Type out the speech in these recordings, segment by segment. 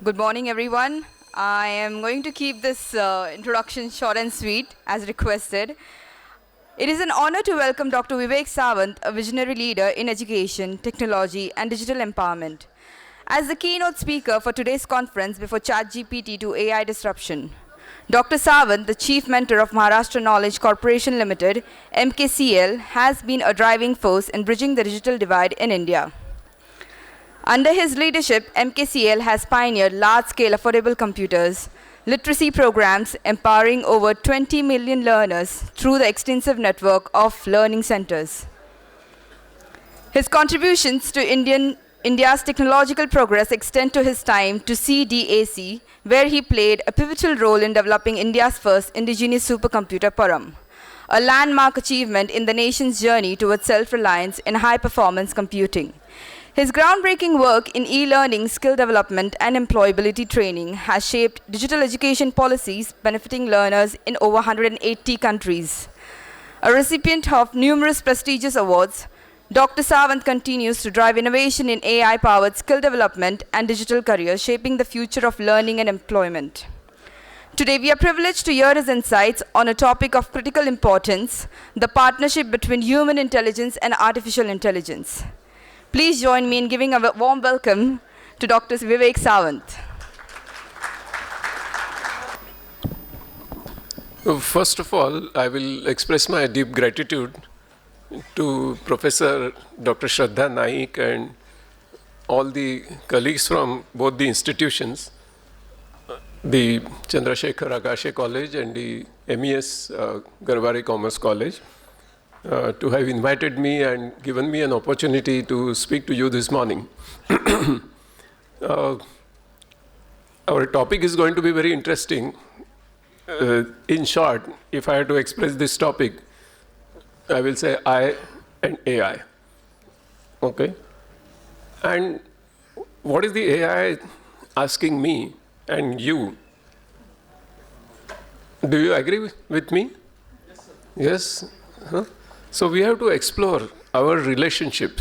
Good morning, everyone. I am going to keep this introduction short and sweet, as requested. It is an honor to welcome Dr. Vivek Sawant, a visionary leader in education, technology, and digital empowerment, as the keynote speaker for today's conference before ChatGPT to AI disruption. Dr. Sawant, the chief mentor of Maharashtra Knowledge Corporation Limited, MKCL, has been a driving force in bridging the digital divide in India. Under his leadership, MKCL has pioneered large-scale affordable computers, literacy programs empowering over 20 million learners through the extensive network of learning centers. His contributions to India's technological progress extend to his time to CDAC, where he played a pivotal role in developing India's first indigenous supercomputer Param, a landmark achievement in the nation's journey towards self-reliance in high-performance computing. His groundbreaking work in e-learning, skill development, and employability training has shaped digital education policies benefiting learners in over 180 countries. A recipient of numerous prestigious awards, Dr. Sawant continues to drive innovation in AI-powered skill development and digital careers, shaping the future of learning and employment. Today, we are privileged to hear his insights on a topic of critical importance, the partnership between human intelligence and artificial intelligence. Please join me in giving a warm welcome to Dr. Vivek Sawant. First of all, I will express my deep gratitude to Professor Dr. Shraddha Naik and all the colleagues from both the institutions, the Chandrashekhar Agashe College and the MES Garware Commerce College, to have invited me and given me an opportunity to speak to you this morning. Our topic is going to be very interesting. In short, if I had to express this topic, I will say I and AI. Okay? And what is the AI asking me and you? Do you agree with me? Yes, sir. Yes? Huh? So we have to explore our relationship.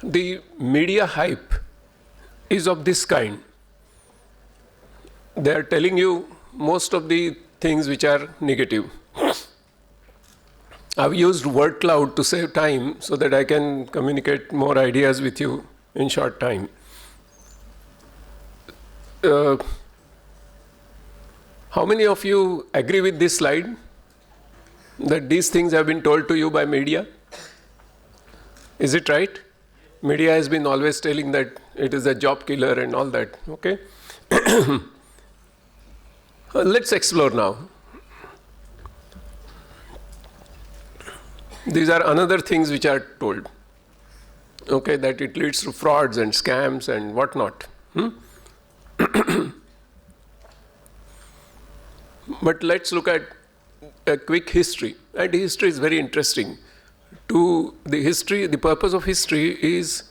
The media hype is of this kind. They are telling you most of the things which are negative. I've used word cloud to save time so that I can communicate more ideas with you in short time. How many of you agree with this slide? That these things have been told to you by media? Is it right? Media has been always telling that it is a job killer and all that, okay? Let's explore now. These are another things which are told, okay, that it leads to frauds and scams and whatnot. But let's look at a quick history, and history is very interesting. The purpose of history is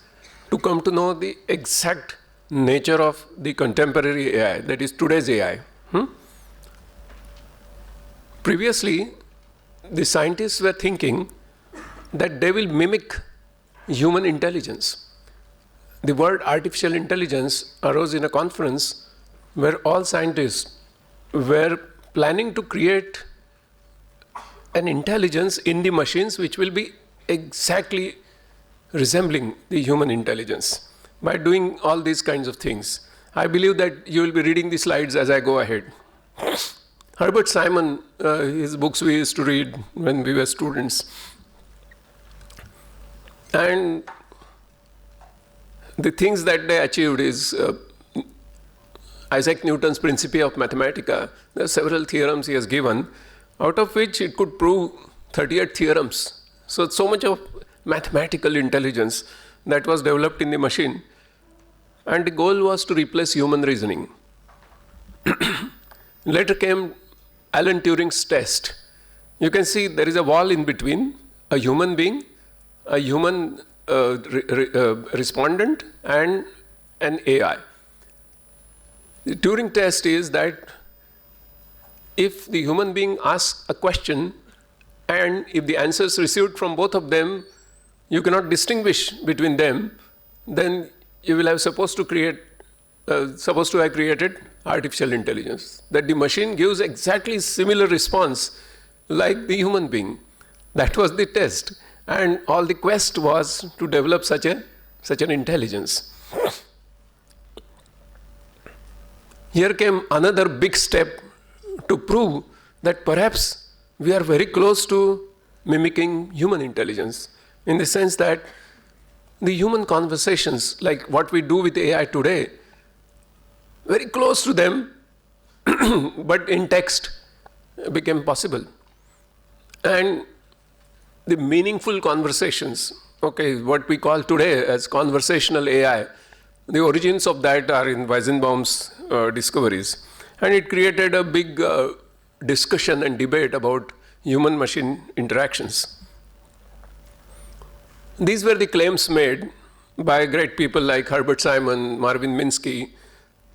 to come to know the exact nature of the contemporary AI, that is today's AI. Previously, the scientists were thinking that they will mimic human intelligence. The word artificial intelligence arose in a conference where all scientists were planning to create an intelligence in the machines which will be exactly resembling the human intelligence by doing all these kinds of things. I believe that you will be reading the slides as I go ahead. Herbert Simon, his books we used to read when we were students. And the things that they achieved is Isaac Newton's Principia of Mathematica. There are several theorems he has given, out of which it could prove 38 theorems. So much of mathematical intelligence that was developed in the machine. And the goal was to replace human reasoning. Later came Alan Turing's test. You can see there is a wall in between a human being, a human respondent, and an AI. The Turing test is that if the human being asks a question and if the answers received from both of them, you cannot distinguish between them, then you will have supposed to create supposed to have created artificial intelligence, that the machine gives exactly similar response like the human being. That was the test. And all the quest was to develop such an intelligence. Here came another big step to prove that perhaps we are very close to mimicking human intelligence, in the sense that the human conversations, like what we do with AI today, very close to them, but in text, became possible. And the meaningful conversations, okay, what we call today as conversational AI, the origins of that are in Weizenbaum's discoveries. And it created a big discussion and debate about human-machine interactions. These were the claims made by great people like Herbert Simon, Marvin Minsky,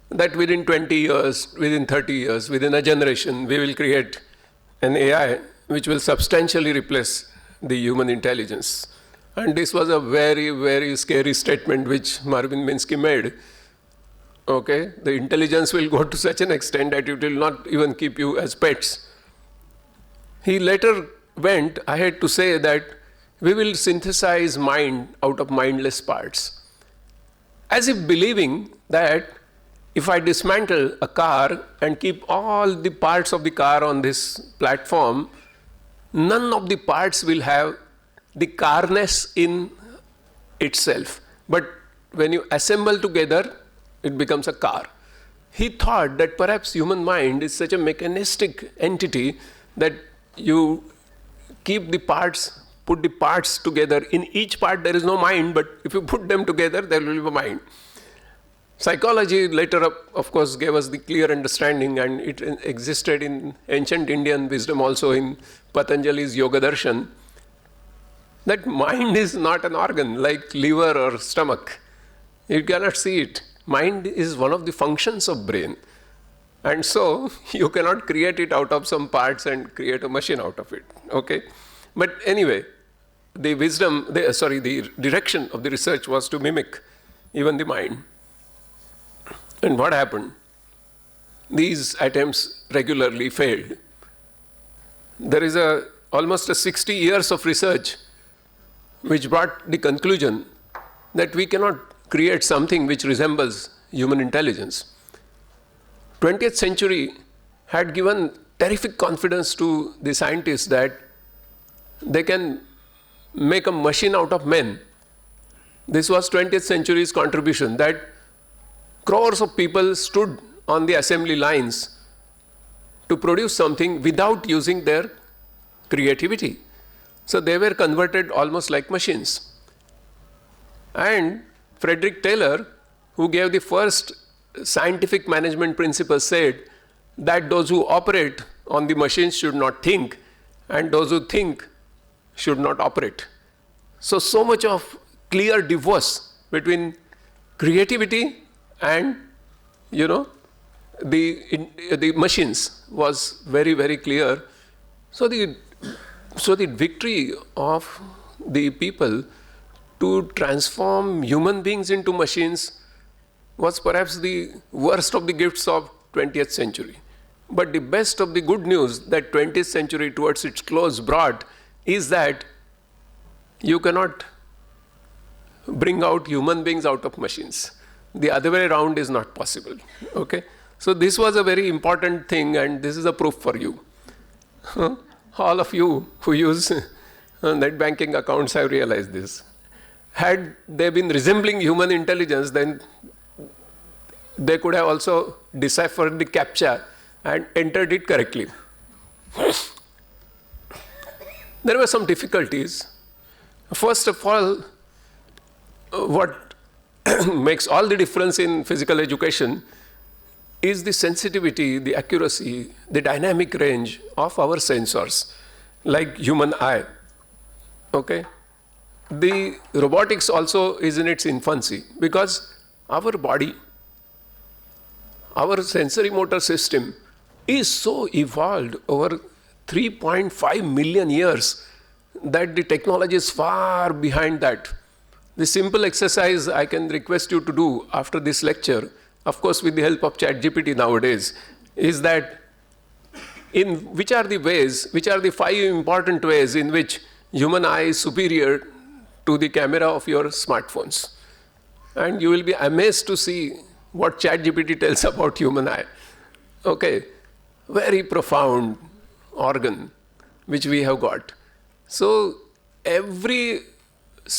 that within 20 years, within 30 years, within a generation, we will create an AI which will substantially replace the human intelligence. And this was a very, very scary statement which Marvin Minsky made. Okay, the intelligence will go to such an extent that it will not even keep you as pets. He later went ahead to say that we will synthesize mind out of mindless parts, as if believing that if I dismantle a car and keep all the parts of the car on this platform, none of the parts will have the carness in itself. But when you assemble together, it becomes a car. He thought that perhaps human mind is such a mechanistic entity that you keep the parts, put the parts together. In each part there is no mind, but if you put them together, there will be a mind. Psychology later, of course, gave us the clear understanding, and it existed in ancient Indian wisdom also, in Patanjali's Yoga Darshan, that mind is not an organ like liver or stomach. You cannot see it. Mind is one of the functions of brain. And so you cannot create it out of some parts and create a machine out of it. Okay? But anyway, the direction of the research was to mimic even the mind. And what happened? These attempts regularly failed. There is almost 60 years of research which brought the conclusion that we cannot create something which resembles human intelligence. 20th century had given terrific confidence to the scientists that they can make a machine out of men. This was 20th century's contribution, that crores of people stood on the assembly lines to produce something without using their creativity. So they were converted almost like machines. And Frederick Taylor, who gave the first scientific management principles, said that those who operate on the machines should not think, and those who think should not operate. So much of clear divorce between creativity and, the machines was very, very clear. So the victory of the people to transform human beings into machines was perhaps the worst of the gifts of 20th century. But the best of the good news that 20th century towards its close brought is that you cannot bring out human beings out of machines. The other way around is not possible. Okay? So this was a very important thing, and this is a proof for you. All of you who use net banking accounts have realized this. Had they been resembling human intelligence, then they could have also deciphered the CAPTCHA and entered it correctly. There were some difficulties. First of all, what makes all the difference in physical education is the sensitivity, the accuracy, the dynamic range of our sensors, like human eye. Okay? The robotics also is in its infancy, because our body, our sensory motor system is so evolved over 3.5 million years that the technology is far behind that. The simple exercise I can request you to do after this lecture, of course with the help of ChatGPT nowadays, is that in which are the 5 important ways in which human eye is superior to the camera of your smartphones. And you will be amazed to see what ChatGPT tells about human eye. Okay, very profound organ which we have got. So every the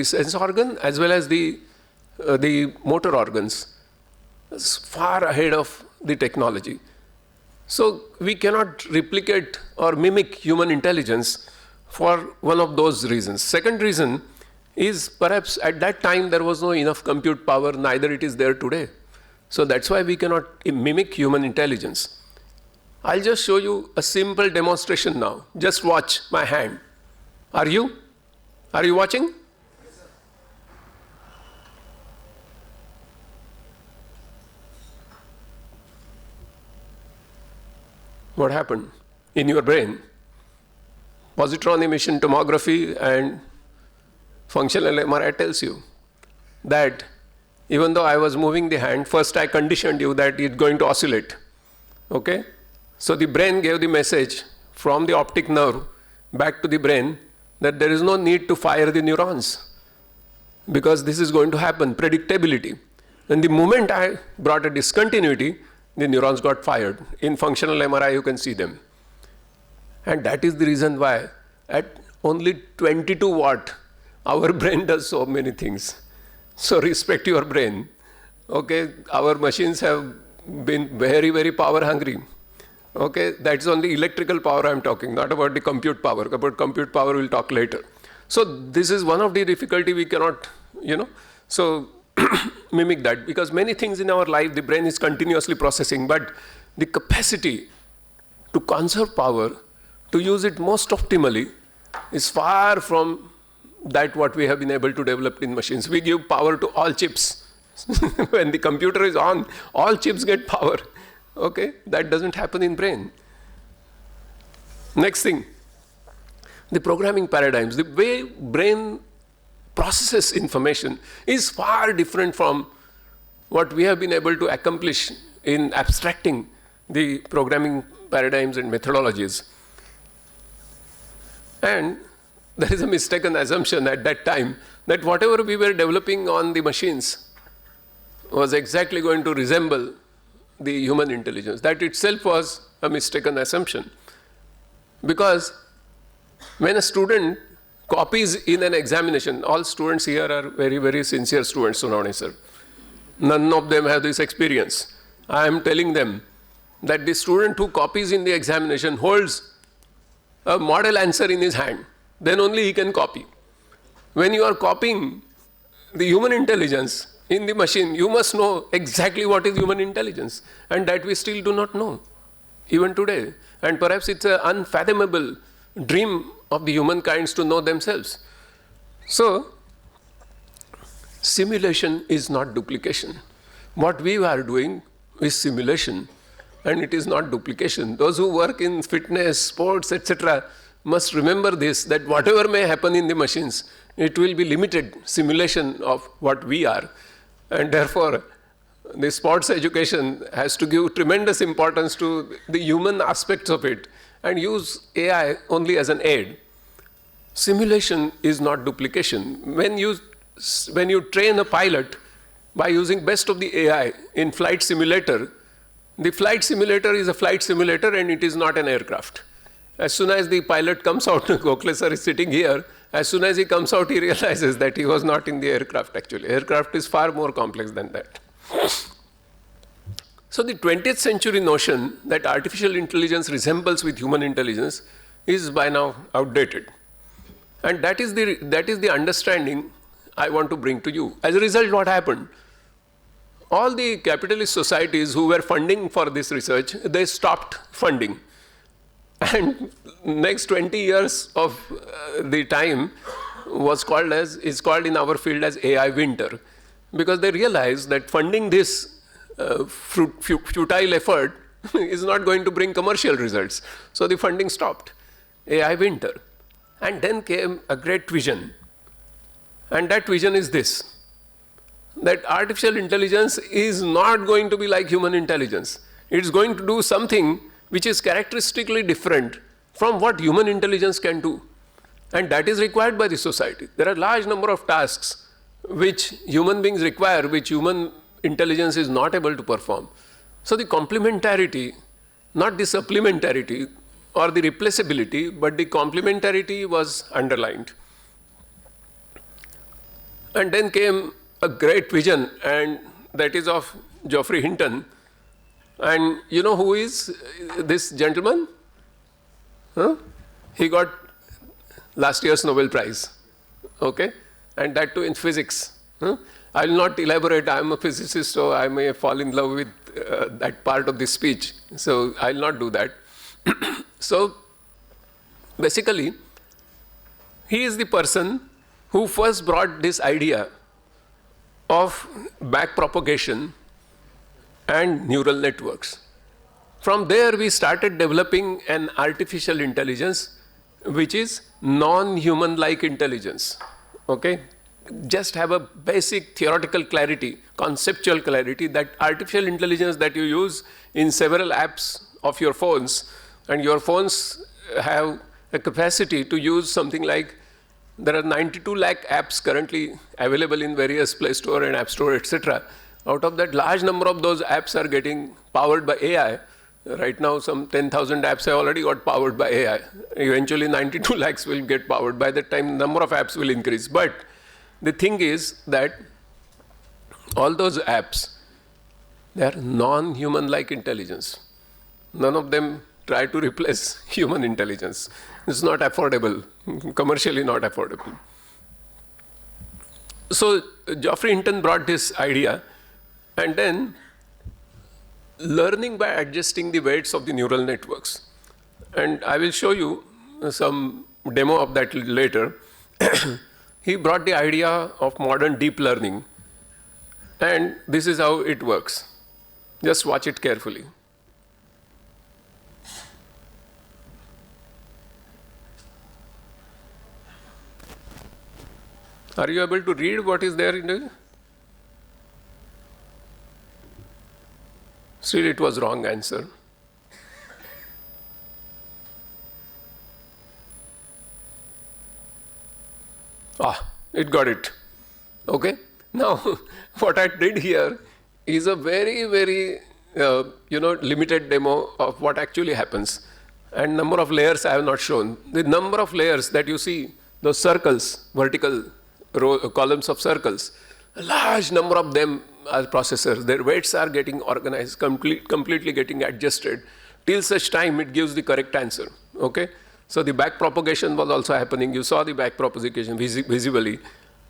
sense organ as well as the motor organs is far ahead of the technology. So we cannot replicate or mimic human intelligence for one of those reasons. Second reason is perhaps at that time there was no enough compute power, neither it is there today. So that's why we cannot mimic human intelligence. I'll just show you a simple demonstration now. Just watch my hand. Are you? Are you watching? What happened in your brain? Positron emission tomography and functional MRI tells you that even though I was moving the hand, first I conditioned you that it's going to oscillate. Okay? So the brain gave the message from the optic nerve back to the brain that there is no need to fire the neurons because this is going to happen, predictability. And the moment I brought a discontinuity, the neurons got fired. In functional MRI, you can see them. And that is the reason why at only 22 watt, our brain does so many things. So respect your brain. Okay, our machines have been very, very power hungry. Okay, that's only electrical power I'm talking, not about the compute power. About compute power, we'll talk later. So this is one of the difficulty we cannot, so mimic that, because many things in our life, the brain is continuously processing, but the capacity to conserve power, to use it most optimally, is far from that what we have been able to develop in machines. We give power to all chips. When the computer is on, all chips get power. Okay, that doesn't happen in brain. Next thing, the programming paradigms. The way brain processes information is far different from what we have been able to accomplish in abstracting the programming paradigms and methodologies. And there is a mistaken assumption at that time that whatever we were developing on the machines was exactly going to resemble the human intelligence. That itself was a mistaken assumption. Because when a student copies in an examination, all students here are very, very sincere students, Sunani sir. None of them have this experience. I am telling them that the student who copies in the examination holds a model answer in his hand. Then only he can copy. When you are copying the human intelligence in the machine, you must know exactly what is human intelligence. And that we still do not know, even today. And perhaps it's an unfathomable dream of the humankind to know themselves. So, simulation is not duplication. What we are doing is simulation, and it is not duplication. Those who work in fitness, sports, etc., must remember this, that whatever may happen in the machines, it will be limited simulation of what we are. And therefore, the sports education has to give tremendous importance to the human aspects of it and use AI only as an aid. Simulation is not duplication. When you train a pilot by using best of the AI in flight simulator, the flight simulator is a flight simulator and it is not an aircraft. As soon as the pilot comes out, Gokhale sir is sitting here, as soon as he comes out, he realizes that he was not in the aircraft actually. Aircraft is far more complex than that. So the 20th century notion that artificial intelligence resembles with human intelligence is by now outdated. And that is the understanding I want to bring to you. As a result, what happened? All the capitalist societies who were funding for this research, they stopped funding. And next 20 years of the time is called in our field as AI winter, because they realized that funding this futile effort is not going to bring commercial results. So the funding stopped. AI winter. And then came a great vision. And that vision is this, that artificial intelligence is not going to be like human intelligence. It's going to do something which is characteristically different from what human intelligence can do. And that is required by the society. There are a large number of tasks which human beings require, which human intelligence is not able to perform. So the complementarity, not the supplementarity or the replaceability, but the complementarity was underlined. And then came a great vision, and that is of Geoffrey Hinton. And you know who is this gentleman? Huh? He got last year's Nobel Prize, okay? And that too in physics. Huh? I will not elaborate. I'm a physicist, so I may fall in love with that part of the speech. So I will not do that. So basically, he is the person who first brought this idea of backpropagation and neural networks. From there, we started developing an artificial intelligence which is non-human-like intelligence. Okay? Just have a basic theoretical clarity, conceptual clarity that artificial intelligence that you use in several apps of your phones, and your phones have a capacity to use something like, there are 92 lakh apps currently available in various Play Store and App Store, etc. Out of that, large number of those apps are getting powered by AI. Right now, some 10,000 apps have already got powered by AI. Eventually, 92 lakhs will get powered. By that time, the number of apps will increase. But the thing is that all those apps, they are non-human-like intelligence. None of them try to replace human intelligence. It's not affordable, commercially not affordable. So Geoffrey Hinton brought this idea, and then learning by adjusting the weights of the neural networks. And I will show you some demo of that later. He brought the idea of modern deep learning, and this is how it works. Just watch it carefully. Are you able to read what is there in the? Still, it was wrong answer. It got it. Okay. Now, what I did here is a very, very limited demo of what actually happens. And number of layers I have not shown. The number of layers that you see, those circles, vertical columns of circles, a large number of them are processors. Their weights are getting organized, completely getting adjusted till such time it gives the correct answer. Okay? So the back propagation was also happening. You saw the back propagation visibly.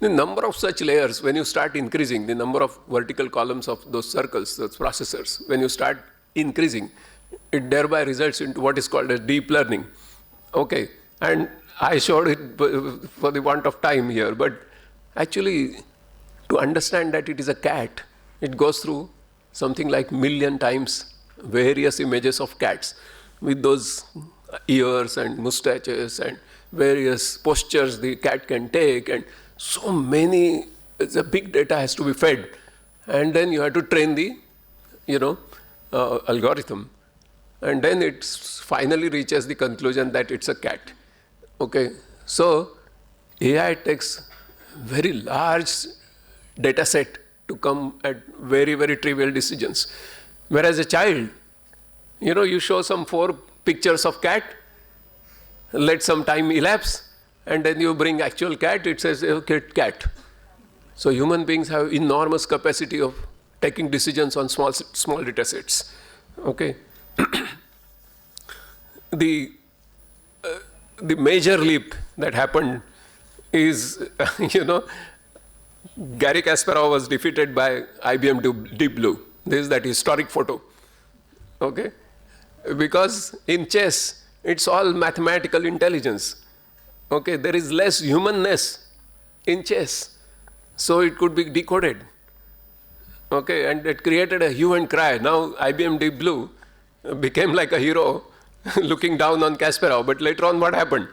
The number of such layers, when you start increasing, the number of vertical columns of those circles, those processors, when you start increasing, it thereby results into what is called as deep learning. Okay, and I showed it for the want of time here, but actually, to understand that it is a cat, it goes through something like 1,000,000 times various images of cats with those ears and mustaches and various postures the cat can take, and so many, the big data has to be fed. And then you have to train the, algorithm. And then it finally reaches the conclusion that it's a cat. Okay, so AI takes very large data set to come at very, very trivial decisions. Whereas a child, you show some 4 pictures of cat, let some time elapse, and then you bring actual cat, it says, okay, cat. So human beings have enormous capacity of taking decisions on small data sets. Okay. The major leap that happened is, Garry Kasparov was defeated by IBM Deep Blue. This is that historic photo. Okay? Because in chess, it's all mathematical intelligence. Okay? There is less humanness in chess. So it could be decoded. Okay? And it created a hue and cry. Now IBM Deep Blue became like a hero looking down on Kasparov. But later on, what happened?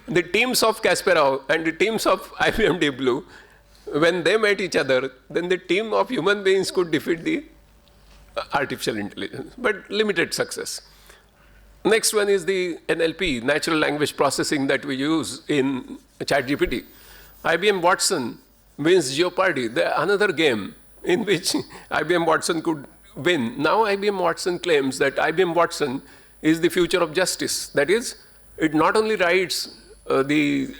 The teams of Kasparov and the teams of IBM Deep Blue when they met each other, then the team of human beings could defeat the artificial intelligence, but limited success. Next one is the NLP, natural language processing, that we use in ChatGPT. IBM Watson wins Jeopardy, another game in which IBM Watson could win. Now IBM Watson claims that IBM Watson is the future of justice. That is, it not only writes the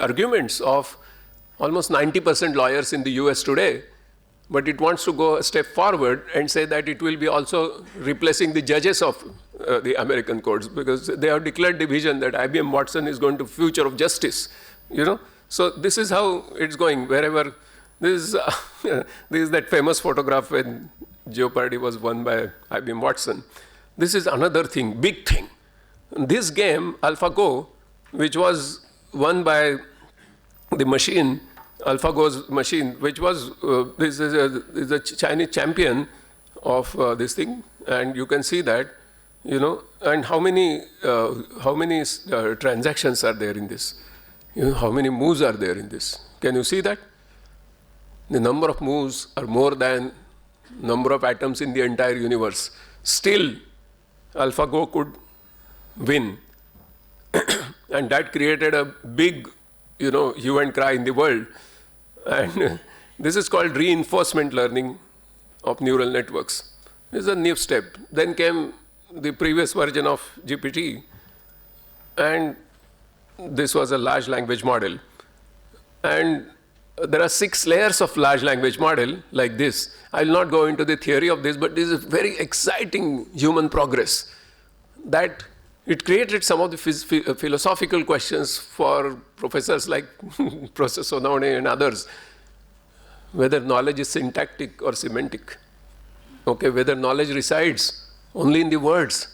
arguments of almost 90% lawyers in the US today, but it wants to go a step forward and say that it will be also replacing the judges of the American courts, because they have declared the vision that IBM Watson is going to future of justice. So this is how it's going. Wherever this is that famous photograph when Jeopardy was won by IBM Watson. This is another thing, big thing. This game, AlphaGo, which was won by the machine, AlphaGo's machine, which was this is a Chinese champion of this thing, and you can see that, and how many transactions are there in this? How many moves are there in this? Can you see that? The number of moves are more than number of atoms in the entire universe. Still, AlphaGo could win, and that created a big, hue and cry in the world. And this is called reinforcement learning of neural networks. This is a new step. Then came the previous version of GPT, and this was a large language model. And there are 6 layers of large language model like this. I will not go into the theory of this, but this is very exciting human progress, that it created some of the philosophical questions for professors like Professor Sawant and others, whether knowledge is syntactic or semantic, whether knowledge resides only in the words,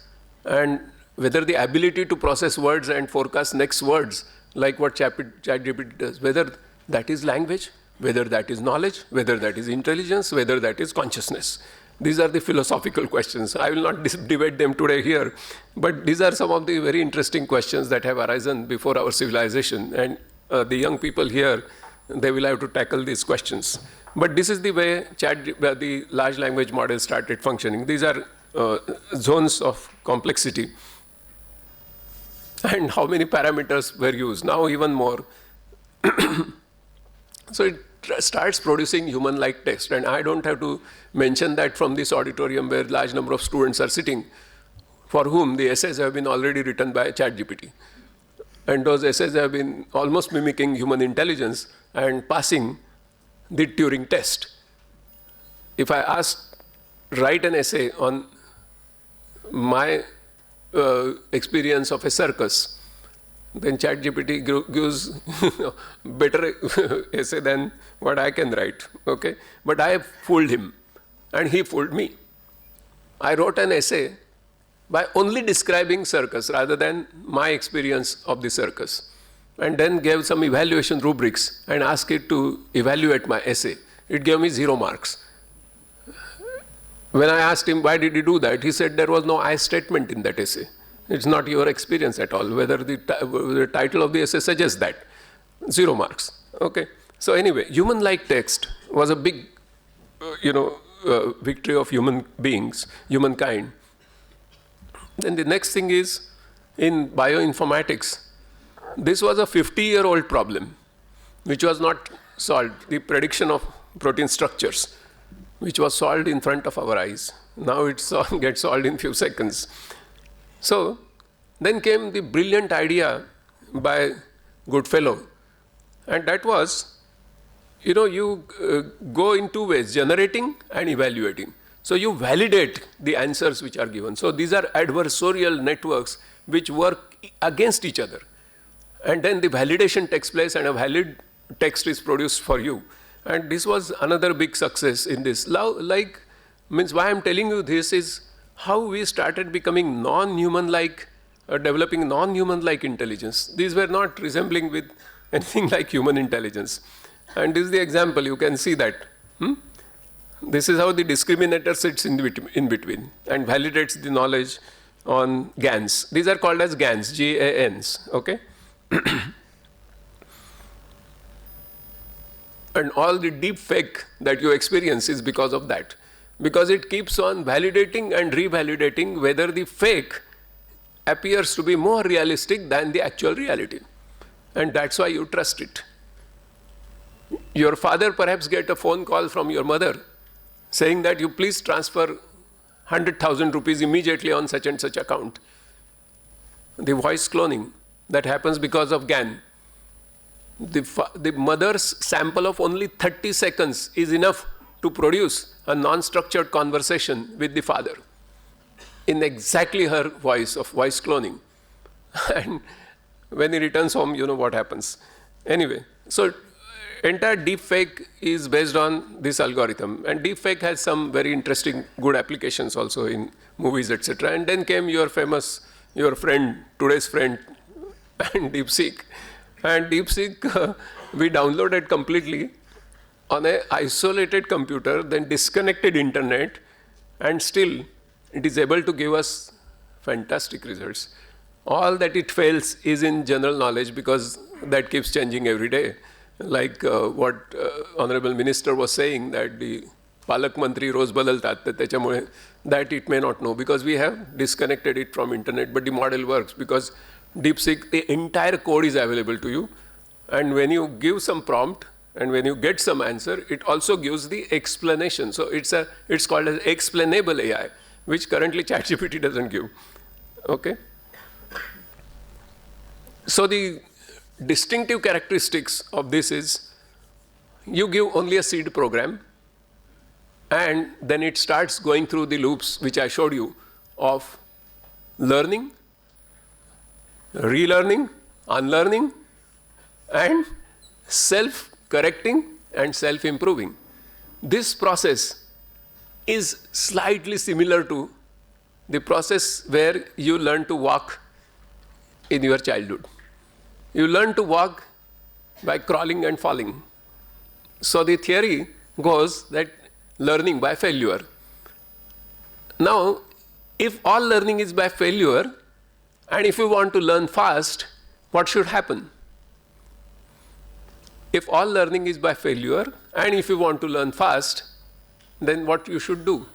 and whether the ability to process words and forecast next words, like what ChatGPT does, whether that is language, whether that is knowledge, whether that is intelligence, whether that is consciousness. These are the philosophical questions. I will not debate them today here, but these are some of the very interesting questions that have arisen before our civilization. And the young people here, they will have to tackle these questions. But this is the way the large language model started functioning. These are zones of complexity. And how many parameters were used? Now even more. So it starts producing human-like text. And I don't have to mention that from this auditorium where large number of students are sitting, for whom the essays have been already written by ChatGPT. And those essays have been almost mimicking human intelligence and passing the Turing test. If I write an essay on my experience of a circus, then ChatGPT gives better essay than what I can write, But I fooled him, and he fooled me. I wrote an essay by only describing circus rather than my experience of the circus, and then gave some evaluation rubrics and asked it to evaluate my essay. It gave me 0 marks. When I asked him why did he do that, he said there was no I statement in that essay. It's not your experience at all, whether the title of the essay suggests that. 0 marks, So anyway, human-like text was a big, victory of human beings, humankind. Then the next thing is, in bioinformatics, this was a 50-year-old problem, which was not solved. The prediction of protein structures, which was solved in front of our eyes. Now it gets solved in few seconds. So then came the brilliant idea by Goodfellow, and that was, you go in 2 ways, generating and evaluating. So you validate the answers which are given. So these are adversarial networks which work against each other. And then the validation takes place and a valid text is produced for you. And this was another big success in this. Why I'm telling you this is how we started becoming non-human-like, developing non-human-like intelligence. These were not resembling with anything like human intelligence. And this is the example, you can see that. This is how the discriminator sits in between and validates the knowledge on GANs. These are called as GANs, G-A-Ns, And all the deep fake that you experience is because of that. Because it keeps on validating and revalidating whether the fake appears to be more realistic than the actual reality. And that's why you trust it. Your father perhaps get a phone call from your mother saying that you please transfer 100,000 rupees immediately on such and such account. The voice cloning that happens because of GAN. The mother's sample of only 30 seconds is enough to produce a non-structured conversation with the father in exactly her voice of voice cloning. And when he returns home, you know what happens. Anyway, so entire deepfake is based on this algorithm. And deepfake has some very interesting, good applications also in movies, etc. And then came your famous, your friend, today's friend, and DeepSeek. And DeepSeek, we downloaded completely on an isolated computer, then disconnected internet, and still it is able to give us fantastic results. All that it fails is in general knowledge because that keeps changing every day. Like what Honorable Minister was saying, that the Palak Mantri रोज बदलतात, तर त्याच्यामुळे that it may not know because we have disconnected it from internet, but the model works because DeepSeek, the entire code is available to you. And when you give some prompt and when you get some answer, it also gives the explanation. So it's called as explainable AI, which currently ChatGPT doesn't give. Okay? So the distinctive characteristics of this is you give only a seed program and then it starts going through the loops which I showed you of learning, relearning, unlearning, and self-correcting and self-improving. This process is slightly similar to the process where you learn to walk in your childhood. You learn to walk by crawling and falling. So the theory goes that learning by failure. Now, if all learning is by failure, and if you want to learn fast, what should happen? If all learning is by failure, and if you want to learn fast, then what you should do?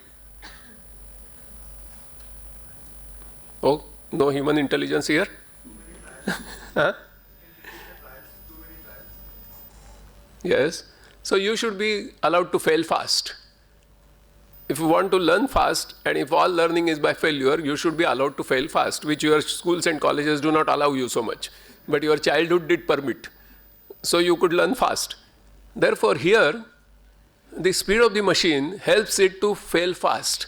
Oh, no human intelligence here? Huh? Yes. So you should be allowed to fail fast. If you want to learn fast, and if all learning is by failure, you should be allowed to fail fast, which your schools and colleges do not allow you so much. But your childhood did permit. So you could learn fast. Therefore, here, the speed of the machine helps it to fail fast.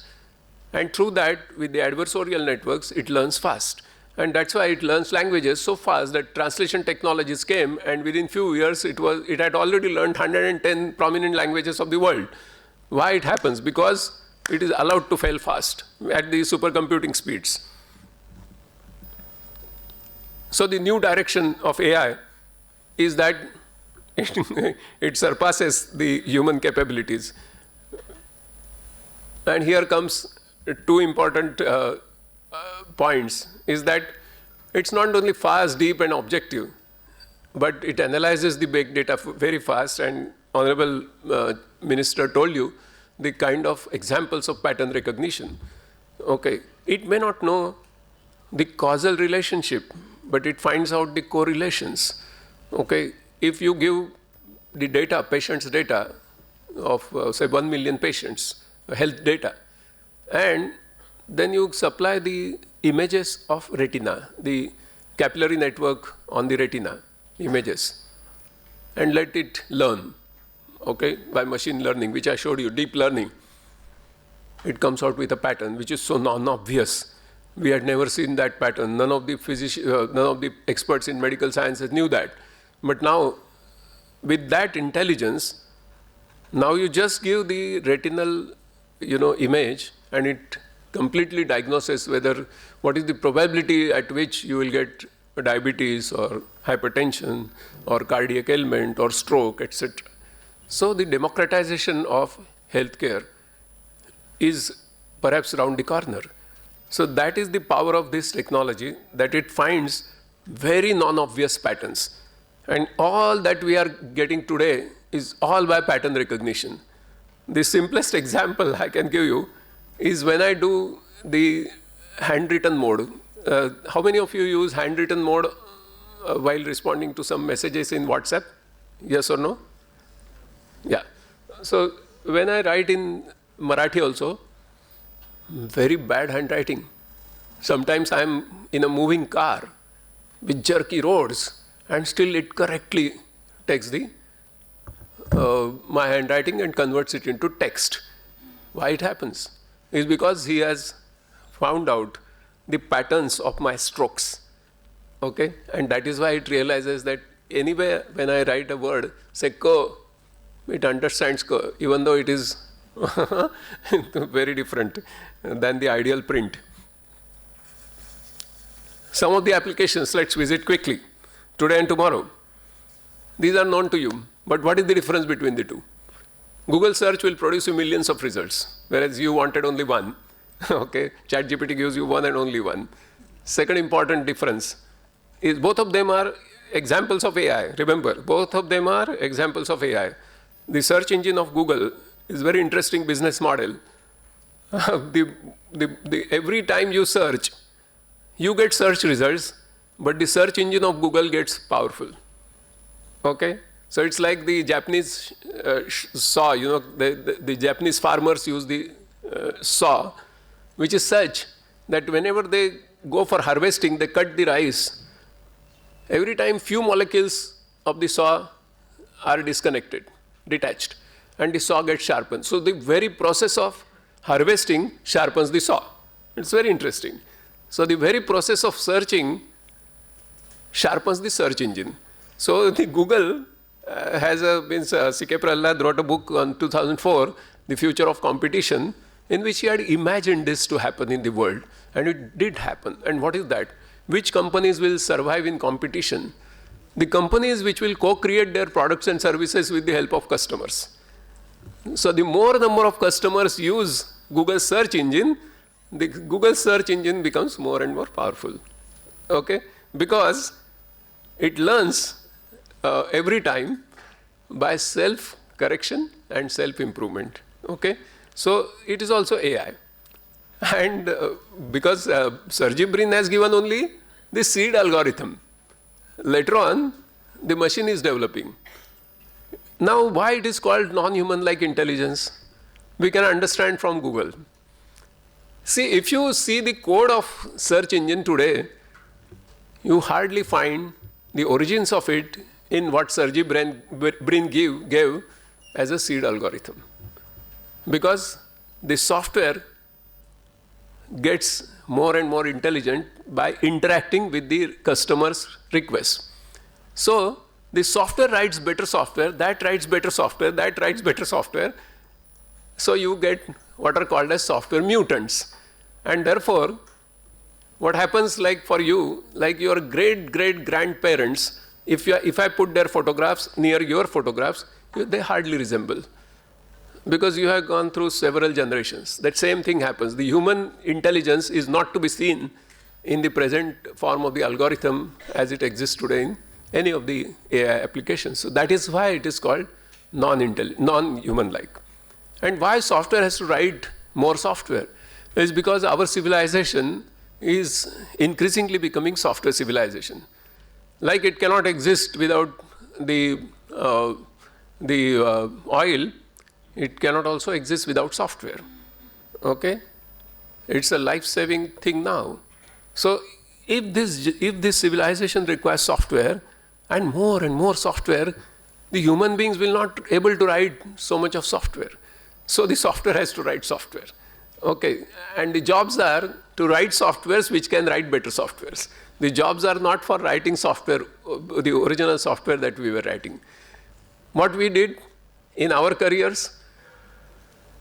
And through that, with the adversarial networks, it learns fast. And that's why it learns languages so fast that translation technologies came, and within few years, it had already learned 110 prominent languages of the world. Why it happens? Because it is allowed to fail fast at the supercomputing speeds. So the new direction of AI is that it surpasses the human capabilities. And here comes two important points, is that it's not only fast, deep, and objective, but it analyzes the big data very fast. And Honorable Minister told you the kind of examples of pattern recognition. Okay, it may not know the causal relationship, but it finds out the correlations. Okay, if you give the data, patient's data of say 1 million patients, health data, and then you supply the images of retina, the capillary network on the retina images, and let it learn, okay, by machine learning, which I showed you, deep learning. It comes out with a pattern which is so non-obvious. We had never seen that pattern. None of the experts in medical sciences knew that. But now, with that intelligence, now you just give the retinal, image, and it completely diagnoses what is the probability at which you will get diabetes or hypertension or cardiac ailment or stroke, etc. So the democratization of healthcare is perhaps around the corner. So that is the power of this technology, that it finds very non-obvious patterns. And all that we are getting today is all by pattern recognition. The simplest example I can give you is when I do the handwritten mode. How many of you use handwritten mode while responding to some messages in WhatsApp? Yes or no? Yeah. So when I write in Marathi also, very bad handwriting. Sometimes I'm in a moving car with jerky roads and still it correctly takes the my handwriting and converts it into text. Why it happens? Is because he has found out the patterns of my strokes. Okay? And that is why it realizes that anyway when I write a word, say ko, it understands ko, even though it is very different than the ideal print. Some of the applications, let's visit quickly, today and tomorrow. These are known to you, but what is the difference between the two? Google search will produce you millions of results, whereas you wanted only one. Okay, ChatGPT gives you one and only one. Second important difference is both of them are examples of AI. Remember, both of them are examples of AI. The search engine of Google is a very interesting business model. Every time you search, you get search results, but the search engine of Google gets powerful. Okay? So it's like the Japanese saw, you know, the Japanese farmers use the saw, which is such that whenever they go for harvesting, they cut the rice. Every time few molecules of the saw are disconnected, detached, and the saw gets sharpened. So the very process of harvesting sharpens the saw. It's very interesting. So the very process of searching sharpens the search engine. So the Google C.K. Prahlad wrote a book on 2004, The Future of Competition, in which he had imagined this to happen in the world. And it did happen. And what is that? Which companies will survive in competition? The companies which will co-create their products and services with the help of customers. So the more number of customers use Google search engine, the Google search engine becomes more and more powerful. Okay? Because it learns every time by self-correction and self-improvement. Okay? So it is also AI. And because Sergey Brin has given only the seed algorithm, later on the machine is developing. Now why it is called non-human-like intelligence? We can understand from Google. See, if you see the code of search engine today, you hardly find the origins of it in what Sergey Brin gave as a seed algorithm. Because the software gets more and more intelligent by interacting with the customer's requests. So the software writes better software, that writes better software, that writes better software. So you get what are called as software mutants. And therefore, what happens like for you, like your great-great-grandparents, if I put their photographs near your photographs, they hardly resemble. Because you have gone through several generations. That same thing happens. The human intelligence is not to be seen in the present form of the algorithm as it exists today in any of the AI applications. So that is why it is called non-human-like. And why software has to write more software is because our civilization is increasingly becoming software civilization. Like it cannot exist without the oil, it cannot also exist without software. Okay? It's a life-saving thing now. So if this civilization requires software and more software, the human beings will not able to write so much of software. So the software has to write software. Okay, and the jobs are to write softwares which can write better softwares. The jobs are not for writing software, the original software that we were writing. What we did in our careers,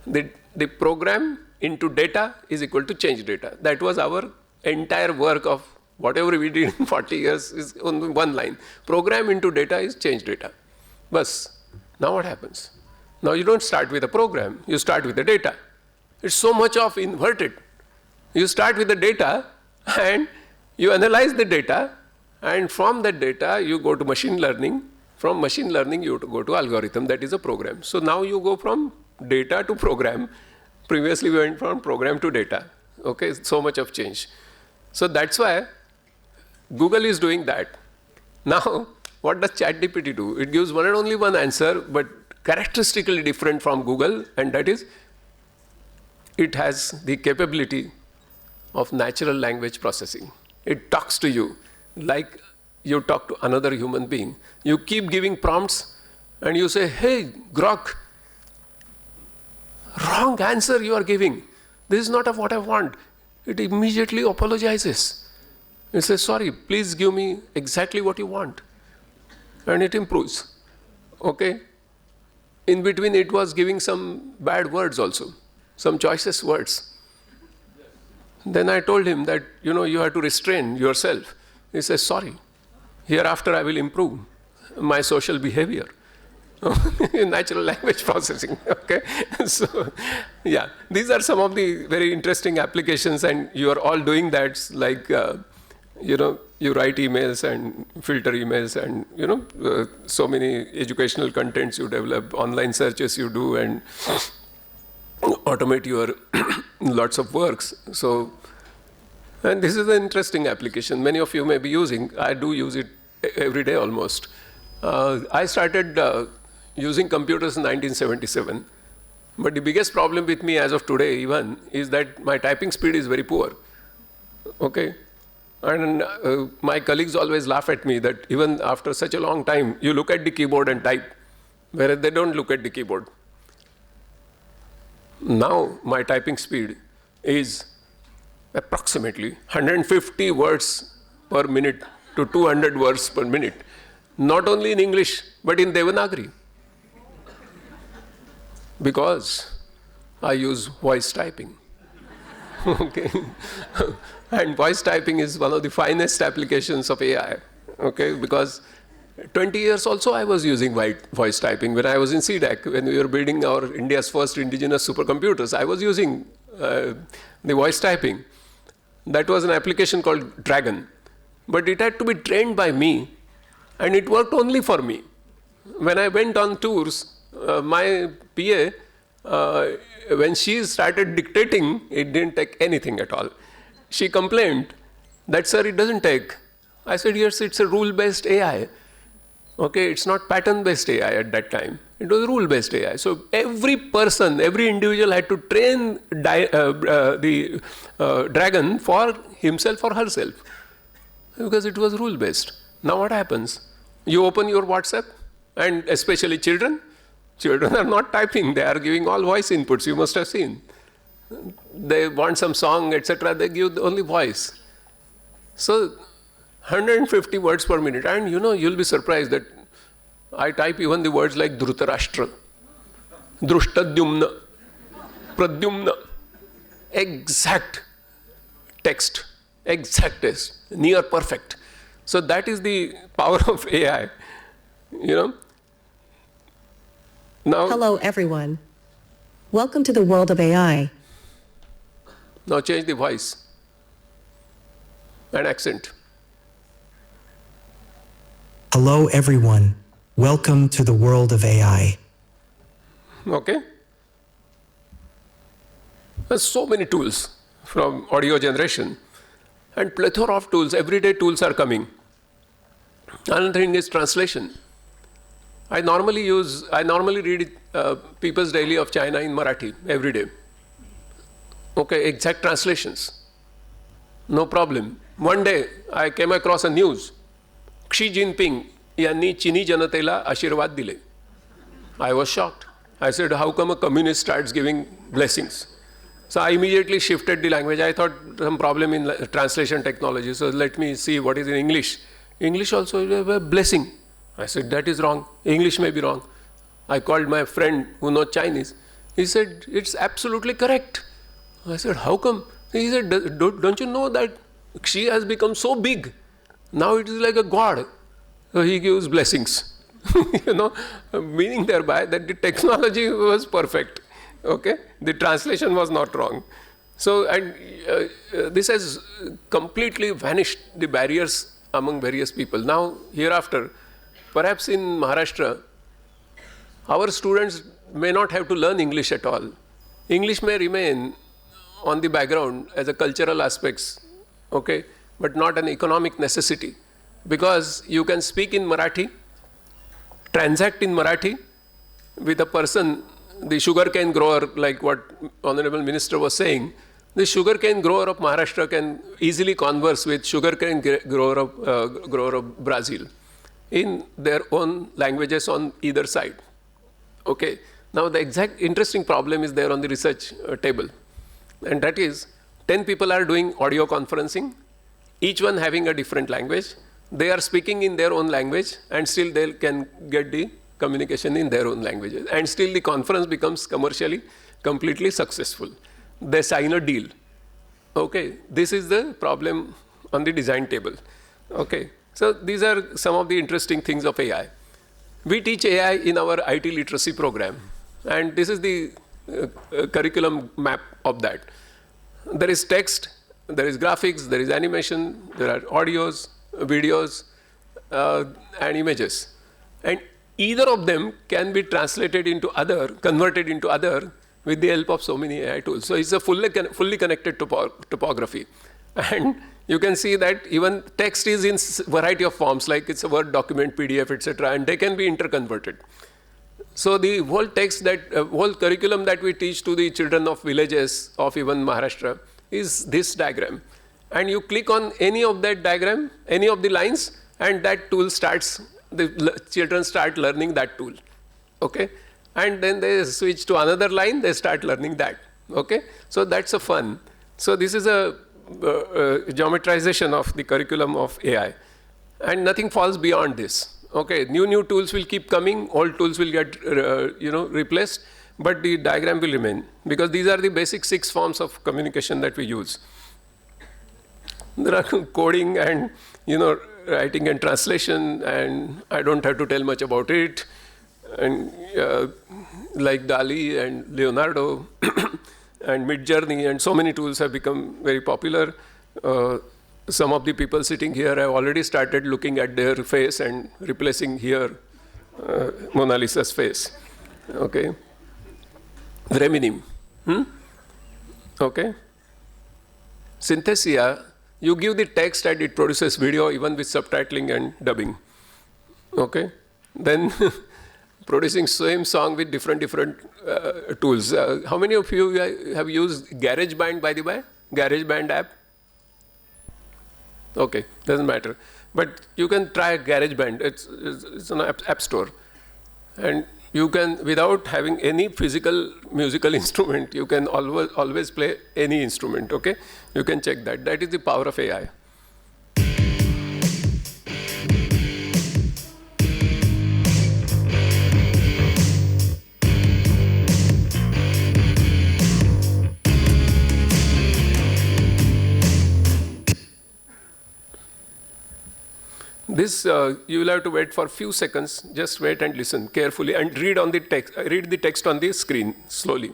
the program into data is equal to change data. That was our entire work of whatever we did in 40 years is on one line. Program into data is change data. Bas. Now what happens? Now you don't start with a program, you start with the data. It's so much of inverted. You start with the data and you analyze the data, and from that data you go to machine learning. From machine learning, you go to algorithm, that is a program. So now you go from data to program. Previously, we went from program to data. Okay, so much of change. So that's why Google is doing that. Now, what does ChatGPT do? It gives one and only one answer, but characteristically different from Google, and that is, it has the capability of natural language processing. It talks to you like you talk to another human being. You keep giving prompts, and you say, hey, Grok, wrong answer you are giving. This is not what I want. It immediately apologizes. It says, sorry, please give me exactly what you want. And it improves. Okay? In between, it was giving some bad words also, some choicest words. Then I told him that, you have to restrain yourself. He says, sorry, hereafter I will improve my social behavior. Natural language processing, okay? So, yeah, these are some of the very interesting applications, and you are all doing that, like, you write emails and filter emails, and, so many educational contents you develop, online searches you do, and automate your lots of works. So, and this is an interesting application. Many of you may be using. I do use it every day almost. I started using computers in 1977. But the biggest problem with me as of today even is that my typing speed is very poor. Okay? And my colleagues always laugh at me that even after such a long time, you look at the keyboard and type, whereas they don't look at the keyboard. Now my typing speed is approximately 150 words per minute to 200 words per minute. Not only in English, but in Devanagari. Because I use voice typing. Okay? And voice typing is one of the finest applications of AI. Okay? Because 20 years also I was using voice typing. When I was in CDAC, when we were building our India's first indigenous supercomputers, I was using the voice typing. That was an application called Dragon. But it had to be trained by me, and it worked only for me. When I went on tours, my PA, when she started dictating, it didn't take anything at all. She complained that, sir, it doesn't take. I said, yes, it's a rule-based AI. Okay, it's not pattern-based AI at that time. It was rule-based AI. So every person, every individual had to train the Dragon for himself or herself, because it was rule-based. Now what happens? You open your WhatsApp, and especially children are not typing, they are giving all voice inputs, you must have seen. They want some song, etc., they give only voice. So 150 words per minute, and you'll be surprised that I type even the words like Dhrutarashtra, Drushtadyumna, Pradyumna, exact text, near perfect. So that is the power of AI, Now, hello, everyone. Welcome to the world of AI. Now change the voice and accent. Hello, everyone. Welcome to the world of AI. Okay? There's so many tools from audio generation, and plethora of tools, everyday tools are coming. Another thing is translation. I normally read People's Daily of China in Marathi every day. Okay, exact translations. No problem. One day I came across a news. Xi Jinping यांनी चीनी जनतेला आशीर्वाद दिले. I was shocked. I said, how come a communist starts giving blessings? So I immediately shifted the language. I thought some problem in translation technology. So let me see what is in English. English also is a blessing. I said, that is wrong. English may be wrong. I called my friend who knows Chinese. He said, it's absolutely correct. I said, how come? He said, don't you know that Xi has become so big? Now it is like a god. So he gives blessings. Meaning thereby that the technology was perfect. Okay? The translation was not wrong. So, and this has completely vanished the barriers among various people. Now, hereafter, perhaps in Maharashtra, our students may not have to learn English at all. English may remain on the background as a cultural aspects, okay, but not an economic necessity. Because you can speak in Marathi, transact in Marathi with a person, the sugarcane grower, like what Honorable Minister was saying, the sugarcane grower of Maharashtra can easily converse with sugarcane grower of Brazil in their own languages on either side. Okay. Now the exact interesting problem is there on the research table, and that is 10 people are doing audio conferencing, each one having a different language. They are speaking in their own language, and still they can get the communication in their own languages, and still the conference becomes commercially completely successful. They sign a deal. Okay, this is the problem on the design table. Okay, so these are some of the interesting things of AI. We teach AI in our IT literacy program, and this is the curriculum map of that. There is text, there is graphics, there is animation, there are audios, videos, and images. And either of them can be translated into other, converted into other with the help of so many AI tools. So it's a fully connected topography. And you can see that even text is in variety of forms, like it's a Word document, PDF, etc., and they can be interconverted. So the whole text whole curriculum that we teach to the children of villages of even Maharashtra is this diagram. And you click on any of that diagram, any of the lines, and that tool starts, the children start learning that tool. Okay? And then they switch to another line, they start learning that. Okay? So that's a fun. So this is a geometrization of the curriculum of AI. And nothing falls beyond this. Okay, new tools will keep coming, old tools will get replaced, but the diagram will remain, because these are the basic 6 forms of communication that we use. There are coding and writing and translation, and I don't have to tell much about it. And like DALL-E and Leonardo and Midjourney and so many tools have become very popular. Some of the people sitting here have already started looking at their face and replacing here Mona Lisa's face. Okay. Reminim. Okay. Synthesia, you give the text and it produces video even with subtitling and dubbing. Okay. Then producing same song with different tools. How many of you have used GarageBand, by the way? GarageBand app? Okay, doesn't matter. But you can try GarageBand. It's an app store. And you can, without having any physical musical instrument, you can always play any instrument, okay? You can check that. That is the power of AI. This, you will have to wait for a few seconds. Just wait and listen carefully and read the text on the screen slowly.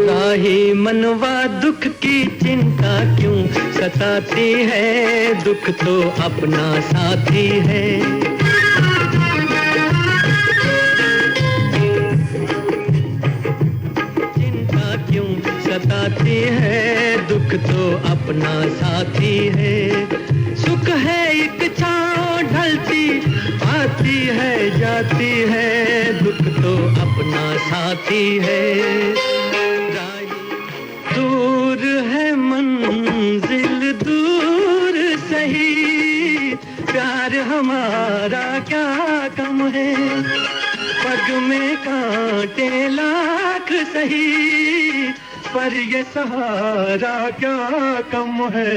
राही मनवा दुख की चिंता क्यों सताती है दुख तो अपना साथी है चिंता क्यों सताती है दुख तो अपना साथी है सुख है एक छाँव ढलती आती है जाती है दुख तो अपना साथी है दूर है मंजिल दूर सही प्यार हमारा क्या कम है पग में कांटे लाख सही पर ये सहारा क्या कम है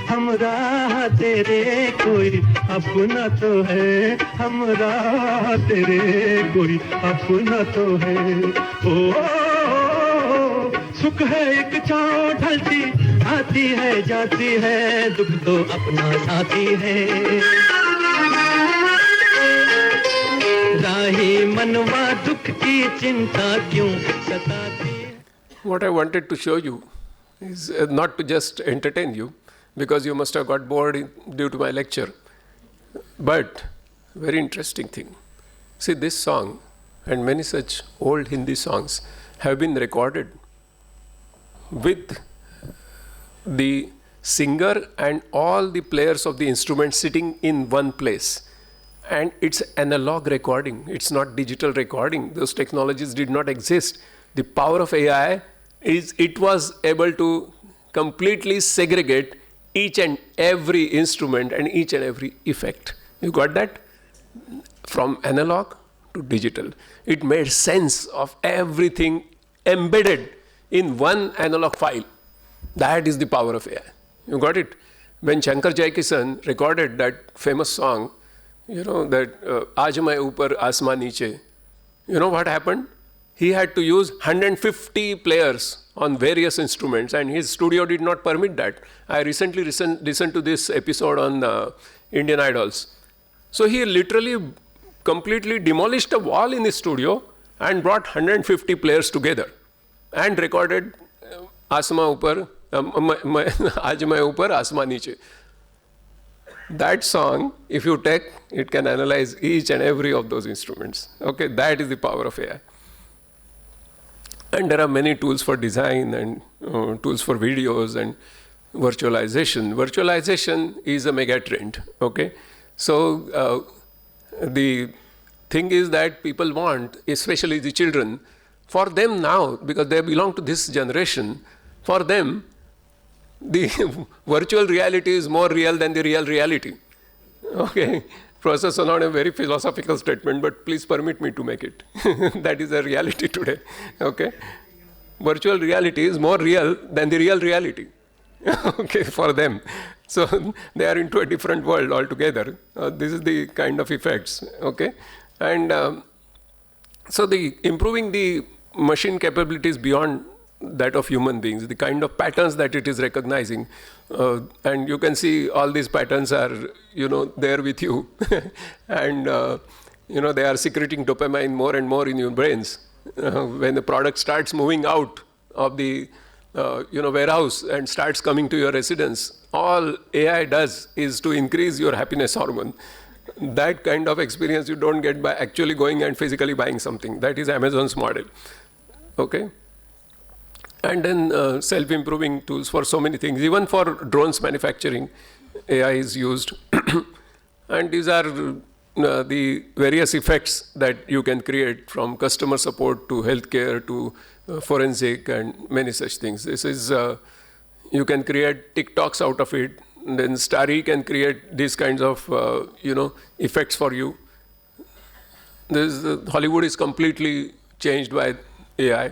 हमरा तेरे कोई अपना तो है हमरा तेरे कोई अपना तो है ओ सुख है एक छाँव ढलती आती है जाती है दुख तो अपना साथी है राही मनवा दुख की चिंता क्यों सताती है What I wanted to show you is not to just entertain you, because you must have got bored due to my lecture. But very interesting thing. See, this song and many such old Hindi songs have been recorded with the singer and all the players of the instrument sitting in one place. And it's analog recording. It's not digital recording. Those technologies did not exist. The power of AI is it was able to completely segregate each and every instrument and each and every effect. You got that? From analog to digital. It made sense of everything embedded in one analog file. That is the power of AI. You got it? When Shankar Jaikisan recorded that famous song, that Aaj Main Upar Asman Niche, you know what happened? He had to use 150 players on various instruments, and his studio did not permit that. I recently listened to this episode on Indian Idols. So he literally completely demolished a wall in his studio and brought 150 players together and recorded Asma Upar, Aaj Main Upar Asma Niche. That song, if you take, it can analyze each and every of those instruments. Okay, that is the power of AI. And there are many tools for design and tools for videos and virtualization. Virtualization is a mega trend. Okay, so the thing is that people want, especially the children, for them now, because they belong to this generation, for them, the virtual reality is more real than the real reality. Okay, Professor Sawant, a very philosophical statement, but please permit me to make it. That is a reality today. Okay, virtual reality is more real than the real reality. Okay, for them. So they are into a different world altogether. This is the kind of effects. Okay, and so the improving the machine capabilities beyond that of human beings, the kind of patterns that it is recognizing, and you can see all these patterns are, there with you, and they are secreting dopamine more and more in your brains. When the product starts moving out of the warehouse and starts coming to your residence, all AI does is to increase your happiness hormone. That kind of experience you don't get by actually going and physically buying something. That is Amazon's model. Okay. And then self-improving tools for so many things. Even for drones manufacturing, AI is used. And these are the various effects that you can create, from customer support to healthcare to forensic and many such things. This is, you can create TikToks out of it. And then Starry can create these kinds of, effects for you. Hollywood is completely changed by AI.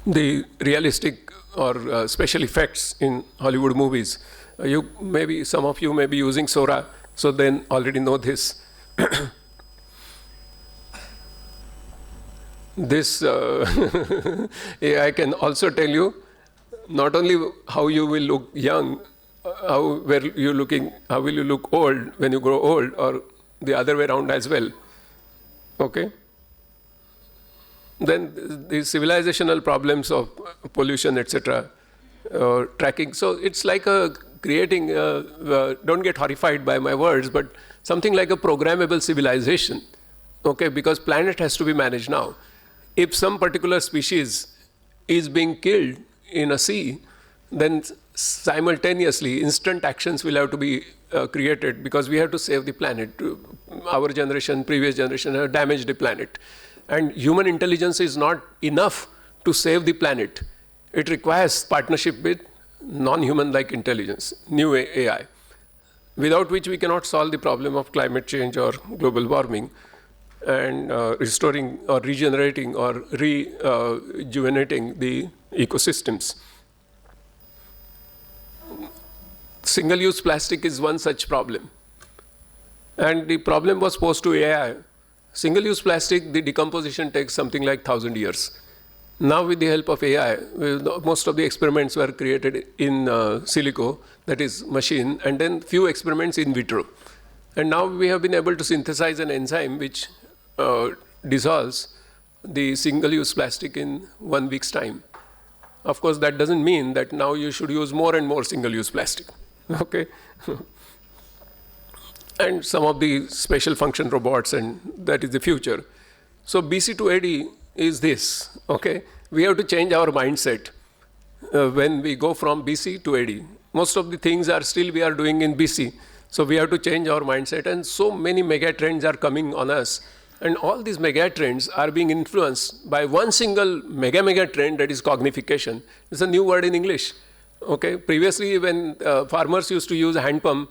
The realistic or special effects in Hollywood movies. Some of you may be using Sora, so then already know this. This AI can also tell you not only how you will look young, how will you look old when you grow old, or the other way around as well. Okay. Then the civilizational problems of pollution, etc., tracking. So it's like creating, don't get horrified by my words, but something like a programmable civilization. Okay, because planet has to be managed now. If some particular species is being killed in a sea, then simultaneously instant actions will have to be created, because we have to save the planet. Our generation, previous generation have damaged the planet. And human intelligence is not enough to save the planet. It requires partnership with non-human-like intelligence, new AI, without which we cannot solve the problem of climate change or global warming, and restoring or regenerating or rejuvenating the ecosystems. Single-use plastic is one such problem. And the problem was posed to AI. Single-use plastic, the decomposition takes something like 1,000 years. Now with the help of AI, most of the experiments were created in silico, that is machine, and then few experiments in vitro. And now we have been able to synthesize an enzyme which dissolves the single-use plastic in 1 week's time. Of course, that doesn't mean that now you should use more and more single-use plastic. Okay? And some of the special function robots, and that is the future. So BC to AD is this, okay? We have to change our mindset when we go from BC to AD. Most of the things are still we are doing in BC. So we have to change our mindset, and so many mega trends are coming on us. And all these mega trends are being influenced by one single mega trend, that is cognification. It's a new word in English. Okay? Previously, when farmers used to use a hand pump,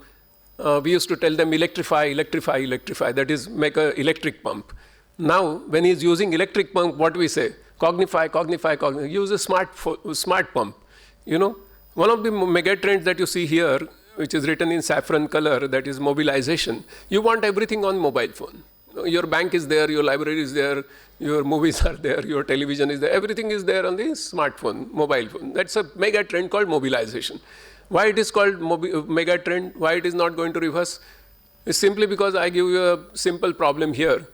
we used to tell them electrify, electrify, electrify. That is, make an electric pump. Now, when he's using electric pump, what we say? Cognify, cognify, cognify. Use a smart pump. You know, one of the mega trends that you see here, which is written in saffron color, that is mobilization. You want everything on mobile phone. Your bank is there, your library is there, your movies are there, your television is there. Everything is there on the smartphone, mobile phone. That's a mega trend called mobilization. Why it is called mega trend? Why it is not going to reverse? It's simply because I give you a simple problem here.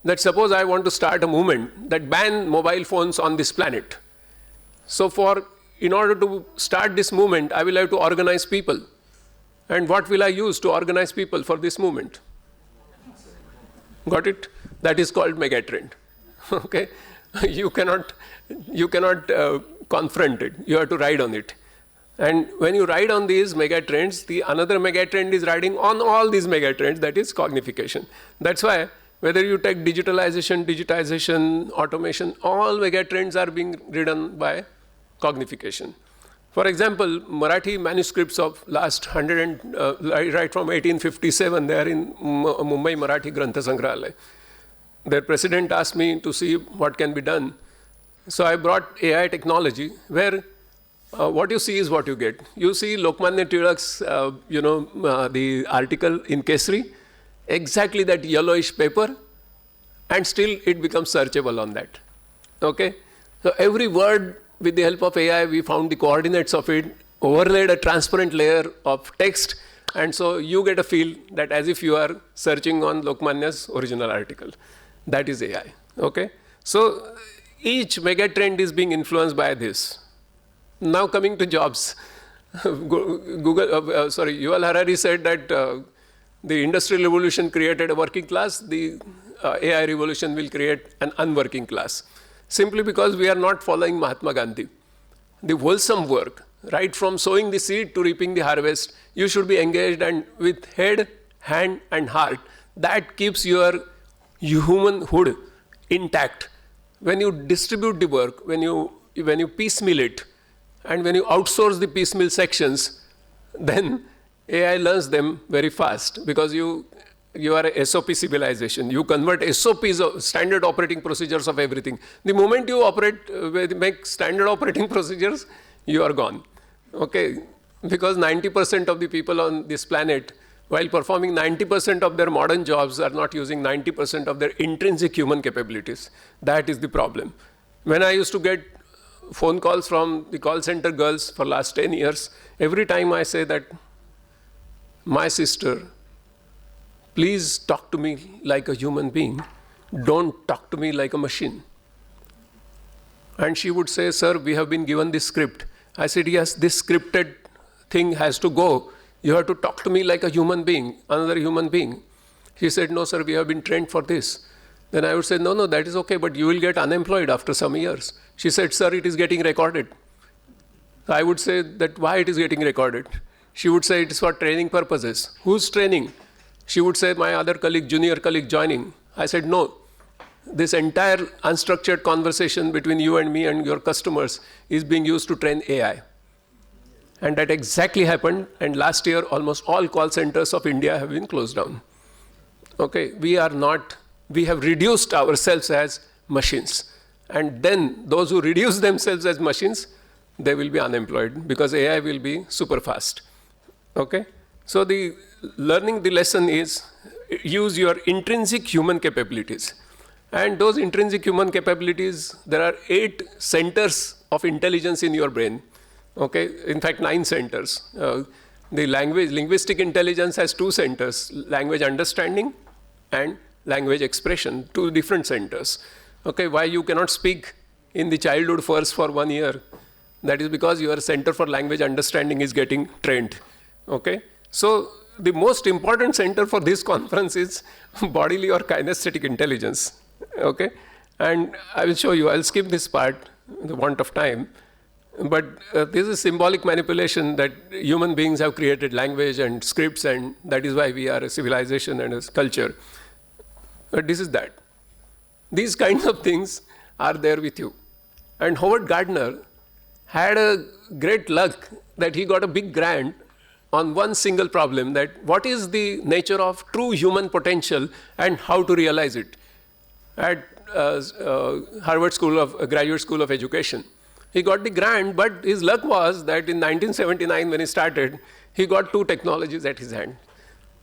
That suppose I want to start a movement that ban mobile phones on this planet. So in order to start this movement, I will have to organize people. And what will I use to organize people for this movement? Got it? That is called megatrend. Okay? You cannot confront it. You have to ride on it. And when you ride on these megatrends, another megatrend is riding on all these megatrends, that is cognification. That's why whether you take digitization, automation, all megatrends are being ridden by cognification. For example, Marathi manuscripts of last 100 right from 1857, they are in Mumbai Marathi Grantha Sangrahalaya. Their president asked me to see what can be done. So I brought AI technology, where what you see is what you get. You see Lokmanya Tilak's, the article in Kesari, exactly that yellowish paper, and still it becomes searchable on that. Okay? So every word, with the help of AI, we found the coordinates of it, overlaid a transparent layer of text, and so you get a feel that as if you are searching on Lokmanya's original article. That is AI. Okay? So each megatrend is being influenced by this. Now coming to jobs. Yuval Harari said that the Industrial Revolution created a working class, the AI revolution will create an unworking class. Simply because we are not following Mahatma Gandhi. The wholesome work, right from sowing the seed to reaping the harvest, you should be engaged and with head, hand, and heart. That keeps your humanhood intact. When you distribute the work, when you piecemeal it, and when you outsource the piecemeal sections, then AI learns them very fast, because you are a SOP civilization. You convert SOPs, standard operating procedures of everything. The moment you make standard operating procedures, you are gone. Okay? Because 90% of the people on this planet, while performing 90% of their modern jobs, are not using 90% of their intrinsic human capabilities. That is the problem. When I used to get phone calls from the call center girls for last 10 years, every time I say that, my sister, please talk to me like a human being. Don't talk to me like a machine. And she would say, sir, we have been given this script. I said, yes, this scripted thing has to go. You have to talk to me like a human being, another human being. She said, no, sir, we have been trained for this. Then I would say, no, that is okay, but you will get unemployed after some years. She said, sir, it is getting recorded. I would say that why it is getting recorded? She would say it is for training purposes. Who's training? She would say, my other colleague, junior colleague joining. I said, no. This entire unstructured conversation between you and me and your customers is being used to train AI. And that exactly happened. And last year, almost all call centers of India have been closed down. Okay, we have reduced ourselves as machines. And then those who reduce themselves as machines, they will be unemployed, because AI will be super fast. Okay? So the lesson is use your intrinsic human capabilities. And those intrinsic human capabilities, there are 8 centers of intelligence in your brain. Okay? In fact, 9 centers. The linguistic intelligence has 2 centers, language understanding and language expression, 2 different centers. Okay? Why you cannot speak in the childhood first for 1 year? That is because your Center for Language Understanding is getting trained. Okay? So the most important center for this conference is bodily or kinesthetic intelligence. Okay? And I will show you. I'll skip this part, the want of time. But this is symbolic manipulation that human beings have created language and scripts, and that is why we are a civilization and a culture. But this is that. These kinds of things are there with you. And Howard Gardner had a great luck that he got a big grant on one single problem, that what is the nature of true human potential and how to realize it, at Harvard Graduate School of Education. He got the grant, but his luck was that in 1979 when he started, he got two technologies at his hand: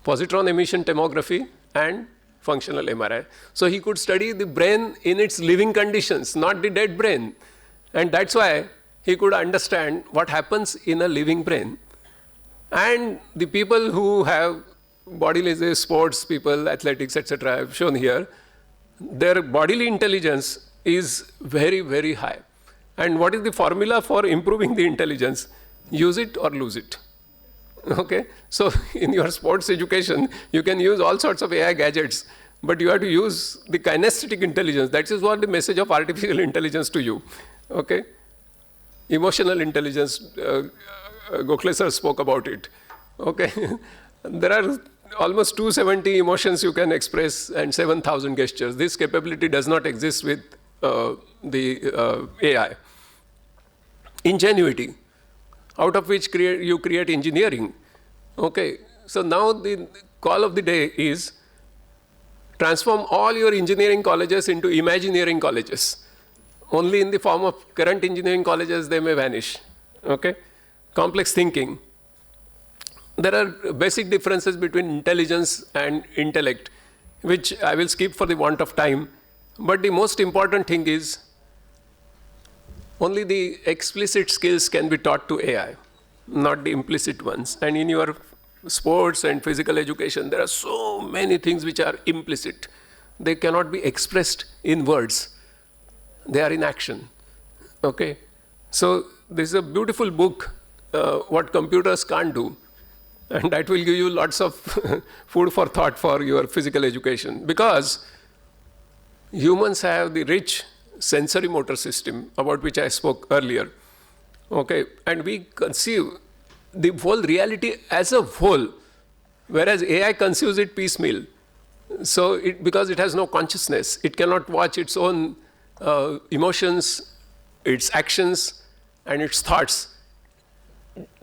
positron emission tomography and functional MRI. So he could study the brain in its living conditions, not the dead brain. And that's why he could understand what happens in a living brain. And the people who have bodily, sports people, athletics, etc., I've shown here, their bodily intelligence is very, very high. And what is the formula for improving the intelligence? Use it or lose it. Okay? So in your sports education, you can use all sorts of AI gadgets, but you have to use the kinesthetic intelligence. That is what the message of artificial intelligence to you. Okay? Emotional intelligence, Gokhale sir spoke about it. Okay? There are almost 270 emotions you can express and 7,000 gestures. This capability does not exist with the AI. Ingenuity, out of which you create engineering. Okay, so now the call of the day is transform all your engineering colleges into imagineering colleges. Only in the form of current engineering colleges they may vanish. Okay, complex thinking. There are basic differences between intelligence and intellect, which I will skip for the want of time. But the most important thing is only the explicit skills can be taught to AI, not the implicit ones. And in your sports and physical education, there are so many things which are implicit. They cannot be expressed in words. They are in action. Okay? So this is a beautiful book, What Computers Can't Do. And that will give you lots of food for thought for your physical education. Because humans have the rich sensory motor system about which I spoke earlier. Okay, and we conceive the whole reality as a whole, whereas AI conceives it piecemeal. So because it has no consciousness, it cannot watch its own emotions, its actions, and its thoughts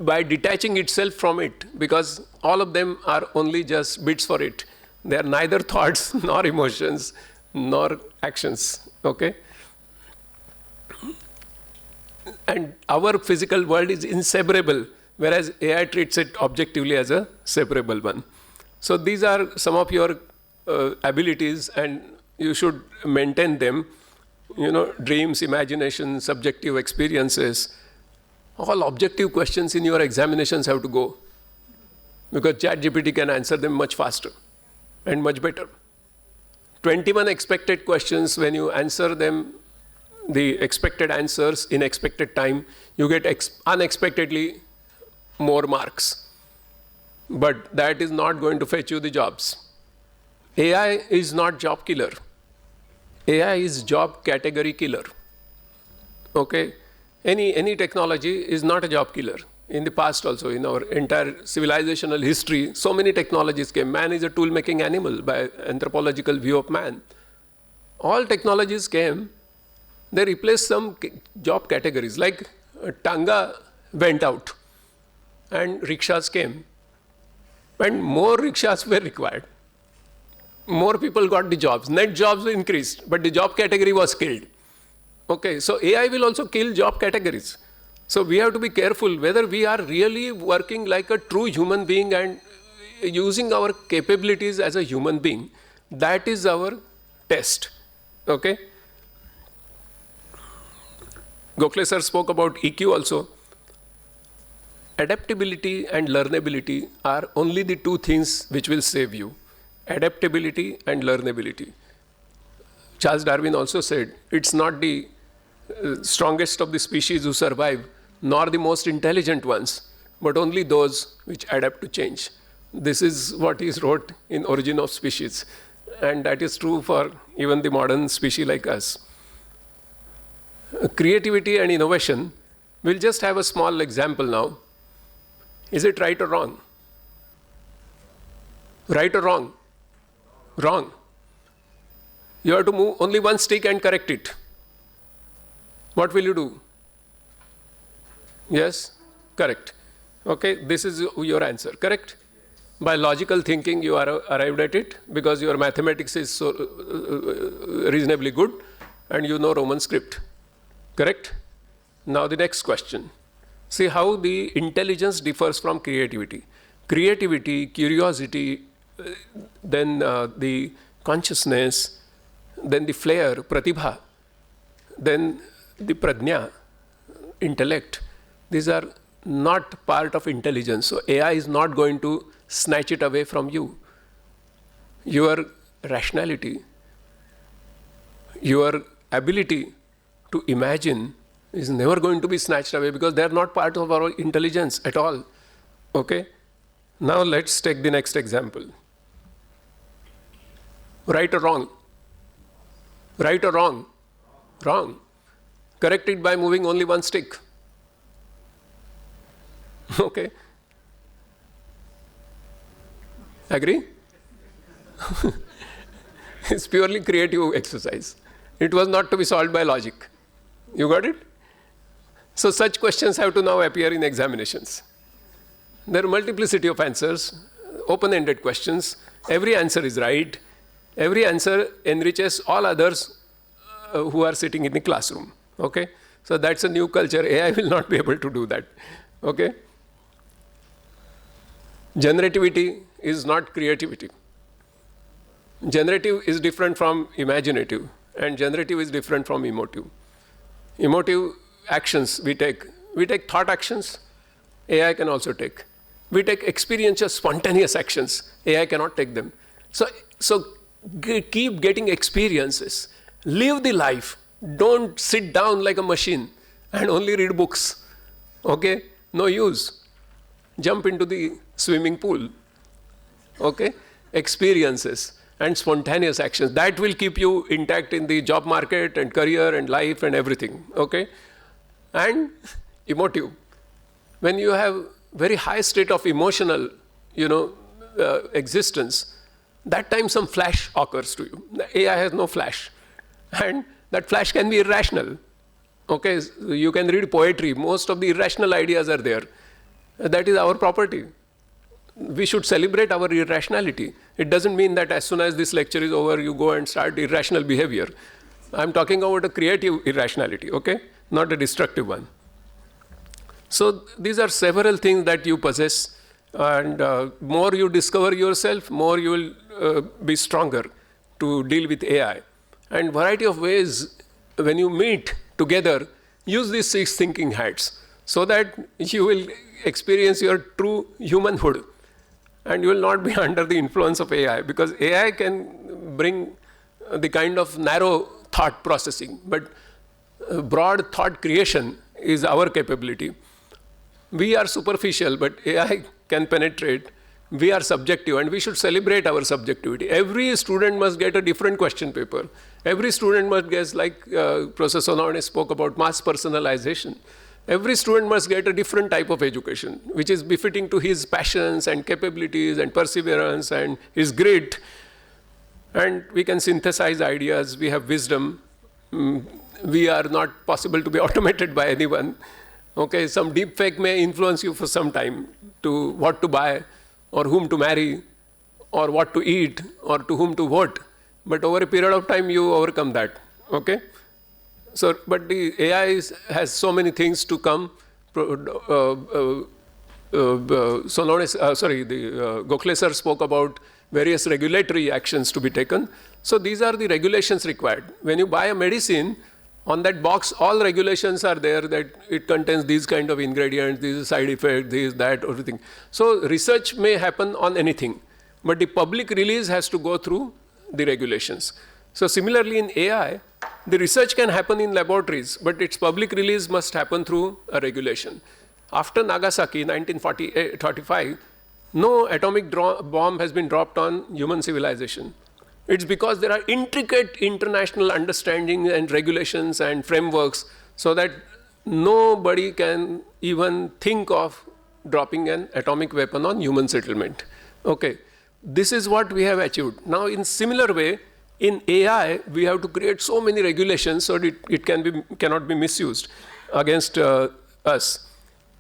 by detaching itself from it, because all of them are only just bits for it. They are neither thoughts nor emotions nor actions. Okay? And our physical world is inseparable, whereas AI treats it objectively as a separable one. So these are some of your abilities, and you should maintain them. You know, dreams, imagination, subjective experiences. All objective questions in your examinations have to go, because ChatGPT can answer them much faster and much better. 21 expected questions, when you answer them, the expected answers in expected time, you get unexpectedly more marks. But that is not going to fetch you the jobs. AI is not job killer. AI is job category killer. Okay? Any technology is not a job killer. In the past also, in our entire civilizational history, so many technologies came. Man is a tool-making animal by anthropological view of man. All technologies came, they replaced some job categories. Like Tanga went out and rickshaws came. And more rickshaws were required. More people got the jobs. Net jobs increased, but the job category was killed. Okay, so AI will also kill job categories. So we have to be careful whether we are really working like a true human being and using our capabilities as a human being. That is our test. Okay? Gokhale sir spoke about EQ also. Adaptability and learnability are only the two things which will save you. Adaptability and learnability. Charles Darwin also said, it's not the strongest of the species who survive, nor the most intelligent ones, but only those which adapt to change. This is what he wrote in Origin of Species. And that is true for even the modern species like us. Creativity and innovation, we'll just have a small example now. Is it right or wrong? Right or wrong? Wrong. You have to move only one stick and correct it. What will you do? Yes? Correct. Okay, this is your answer, correct? By logical thinking, you are arrived at it because your mathematics is so reasonably good and you know Roman script, correct? Now the next question. See how the intelligence differs from creativity. Creativity, curiosity, then the consciousness, then the flair, pratibha, then the prajna, intellect. These are not part of intelligence. So AI is not going to snatch it away from you. Your rationality, your ability to imagine is never going to be snatched away because they are not part of our intelligence at all. Okay? Now let's take the next example. Right or wrong? Right or wrong? Wrong. Correct it by moving only one stick. Okay? Agree? It's purely creative exercise. It was not to be solved by logic. You got it? So such questions have to now appear in examinations. There are multiplicity of answers, open-ended questions. Every answer is right. Every answer enriches all others who are sitting in the classroom. Okay? So that's a new culture. AI will not be able to do that. Okay? Generativity is not creativity. Generative is different from imaginative, and generative is different from emotive. Emotive actions we take thought actions, AI can also take. We take experiential, spontaneous actions, AI cannot take them. So keep getting experiences. Live the life. Don't sit down like a machine and only read books. Okay? No use. Jump into the swimming pool. Okay? Experiences and spontaneous actions. That will keep you intact in the job market and career and life and everything. Okay? And emotive. When you have very high state of emotional, existence, that time some flash occurs to you. The AI has no flash. And that flash can be irrational. Okay? You can read poetry. Most of the irrational ideas are there. That is our property. We should celebrate our irrationality. It doesn't mean that as soon as this lecture is over, you go and start irrational behavior. I'm talking about a creative irrationality, okay? Not a destructive one. So these are several things that you possess, and more you discover yourself, more you will be stronger to deal with AI. And variety of ways, when you meet together, use these 6 thinking hats so that you will experience your true humanhood. And you will not be under the influence of AI, because AI can bring the kind of narrow thought processing, but broad thought creation is our capability. We are superficial, but AI can penetrate. We are subjective, and we should celebrate our subjectivity. Every student must get a different question paper. Every student must get, like Professor Sawant spoke about, mass personalization. Every student must get a different type of education, which is befitting to his passions and capabilities and perseverance and his grit. And we can synthesize ideas. We have wisdom. We are not possible to be automated by anyone. Okay, some deep fake may influence you for some time to what to buy or whom to marry or what to eat or to whom to vote. But over a period of time, you overcome that. Okay? So, but the AI has so many things to come. Gokhale sir spoke about various regulatory actions to be taken. So these are the regulations required. When you buy a medicine, on that box, all regulations are there that it contains these kind of ingredients, these side effects, this, that, everything. So research may happen on anything, but the public release has to go through the regulations. So similarly in AI, The research can happen in laboratories, but its public release must happen through a regulation. After Nagasaki, 1945, no atomic bomb has been dropped on human civilization. It's because there are intricate international understanding and regulations and frameworks so that nobody can even think of dropping an atomic weapon on human settlement. Okay, this is what we have achieved. Now, in similar way, in AI, we have to create so many regulations so that it cannot be misused against us.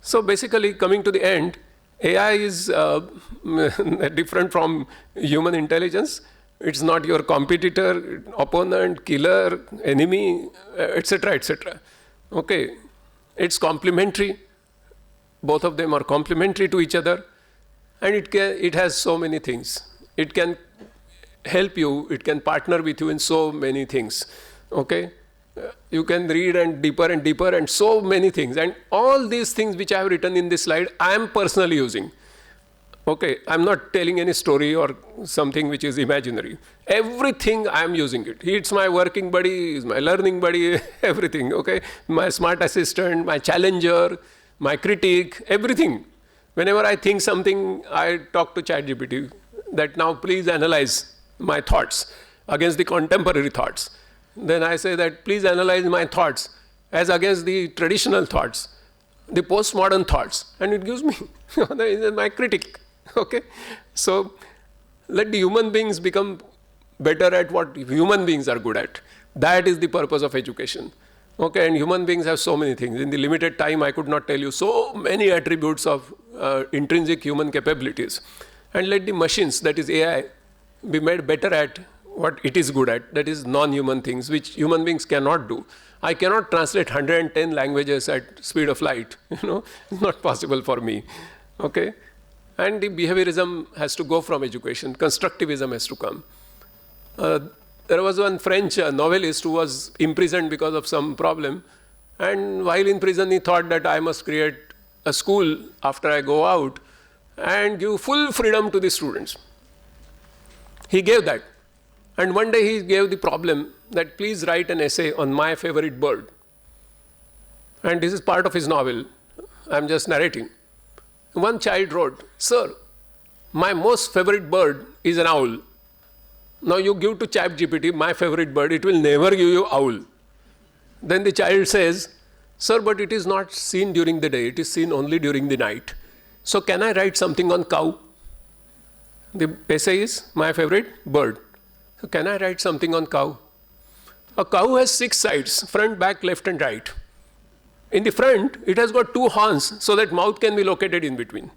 So basically, coming to the end, AI is different from human intelligence. It's not your competitor, opponent, killer, enemy, etc., etc. Okay, it's complementary. Both of them are complementary to each other, and it has so many things. It can help you, it can partner with you in so many things. Okay, you can read and deeper and so many things. And all these things which I have written in this slide, I am personally using. Okay, I'm not telling any story or something which is imaginary. Everything I am using it. It's my working buddy, it's my learning buddy, everything. Okay, my smart assistant, my challenger, my critique, everything. Whenever I think something, I talk to ChatGPT that now please analyze my thoughts against the contemporary thoughts. Then I say that please analyze my thoughts as against the traditional thoughts, the postmodern thoughts, and it gives me my critique. Okay, so let the human beings become better at what human beings are good at. That is the purpose of education. Okay, and human beings have so many things. In the limited time, I could not tell you so many attributes of intrinsic human capabilities. And let the machines, that is AI, be made better at what it is good at, that is non-human things, which human beings cannot do. I cannot translate 110 languages at speed of light. It's not possible for me. Okay, and the behaviorism has to go from education. Constructivism has to come. There was one French novelist who was imprisoned because of some problem, and while in prison, he thought that I must create a school after I go out and give full freedom to the students. He gave that. And one day he gave the problem that please write an essay on my favorite bird. And this is part of his novel. I'm just narrating. One child wrote, "Sir, my most favorite bird is an owl. Now you give to ChatGPT my favorite bird, it will never give you owl." Then the child says, "Sir, but it is not seen during the day, it is seen only during the night. So can I write something on cow?" The essay is my favorite bird. So can I write something on cow? A cow has 6 sides, front, back, left, and right. In the front, it has got 2 horns so that mouth can be located in between.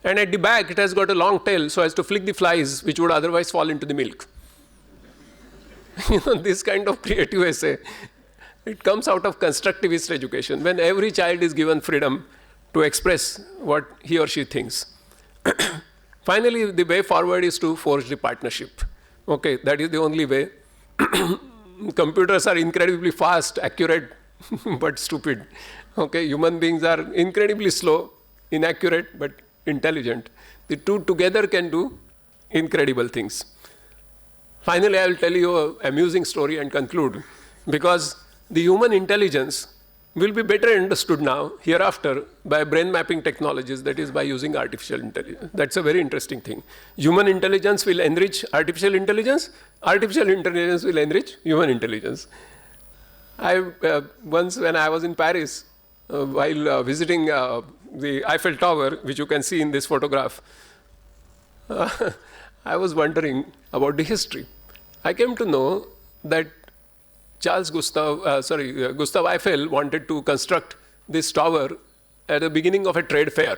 And at the back, it has got a long tail so as to flick the flies which would otherwise fall into the milk. This kind of creative essay, it comes out of constructivist education, when every child is given freedom to express what he or she thinks. Finally, the way forward is to forge the partnership. Okay, that is the only way. Computers are incredibly fast, accurate, but stupid. Okay, human beings are incredibly slow, inaccurate, but intelligent. The two together can do incredible things. Finally, I will tell you an amusing story and conclude, because the human intelligence will be better understood now, hereafter, by brain mapping technologies, that is by using artificial intelligence. That's a very interesting thing. Human intelligence will enrich artificial intelligence will enrich human intelligence. Once when I was in Paris, while visiting the Eiffel Tower, which you can see in this photograph, I was wondering about the history. I came to know that Gustav Eiffel wanted to construct this tower at the beginning of a trade fair.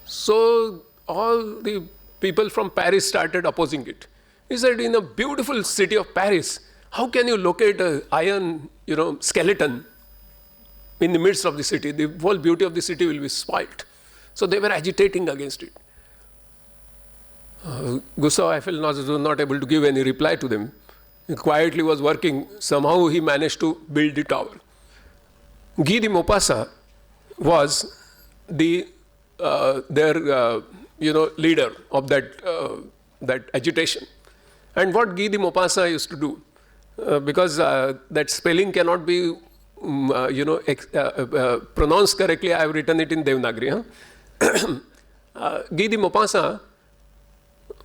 So all the people from Paris started opposing it. He said, in a beautiful city of Paris, how can you locate an iron, skeleton in the midst of the city? The whole beauty of the city will be spoilt. So they were agitating against it. Gustav Eiffel was not able to give any reply to them. He quietly was working. Somehow he managed to build the tower. Guy de Maupassant was their leader of that agitation. And what Guy de Maupassant used to do, because that spelling cannot be, pronounced correctly. I have written it in Devanagari. Gidi Mopasa,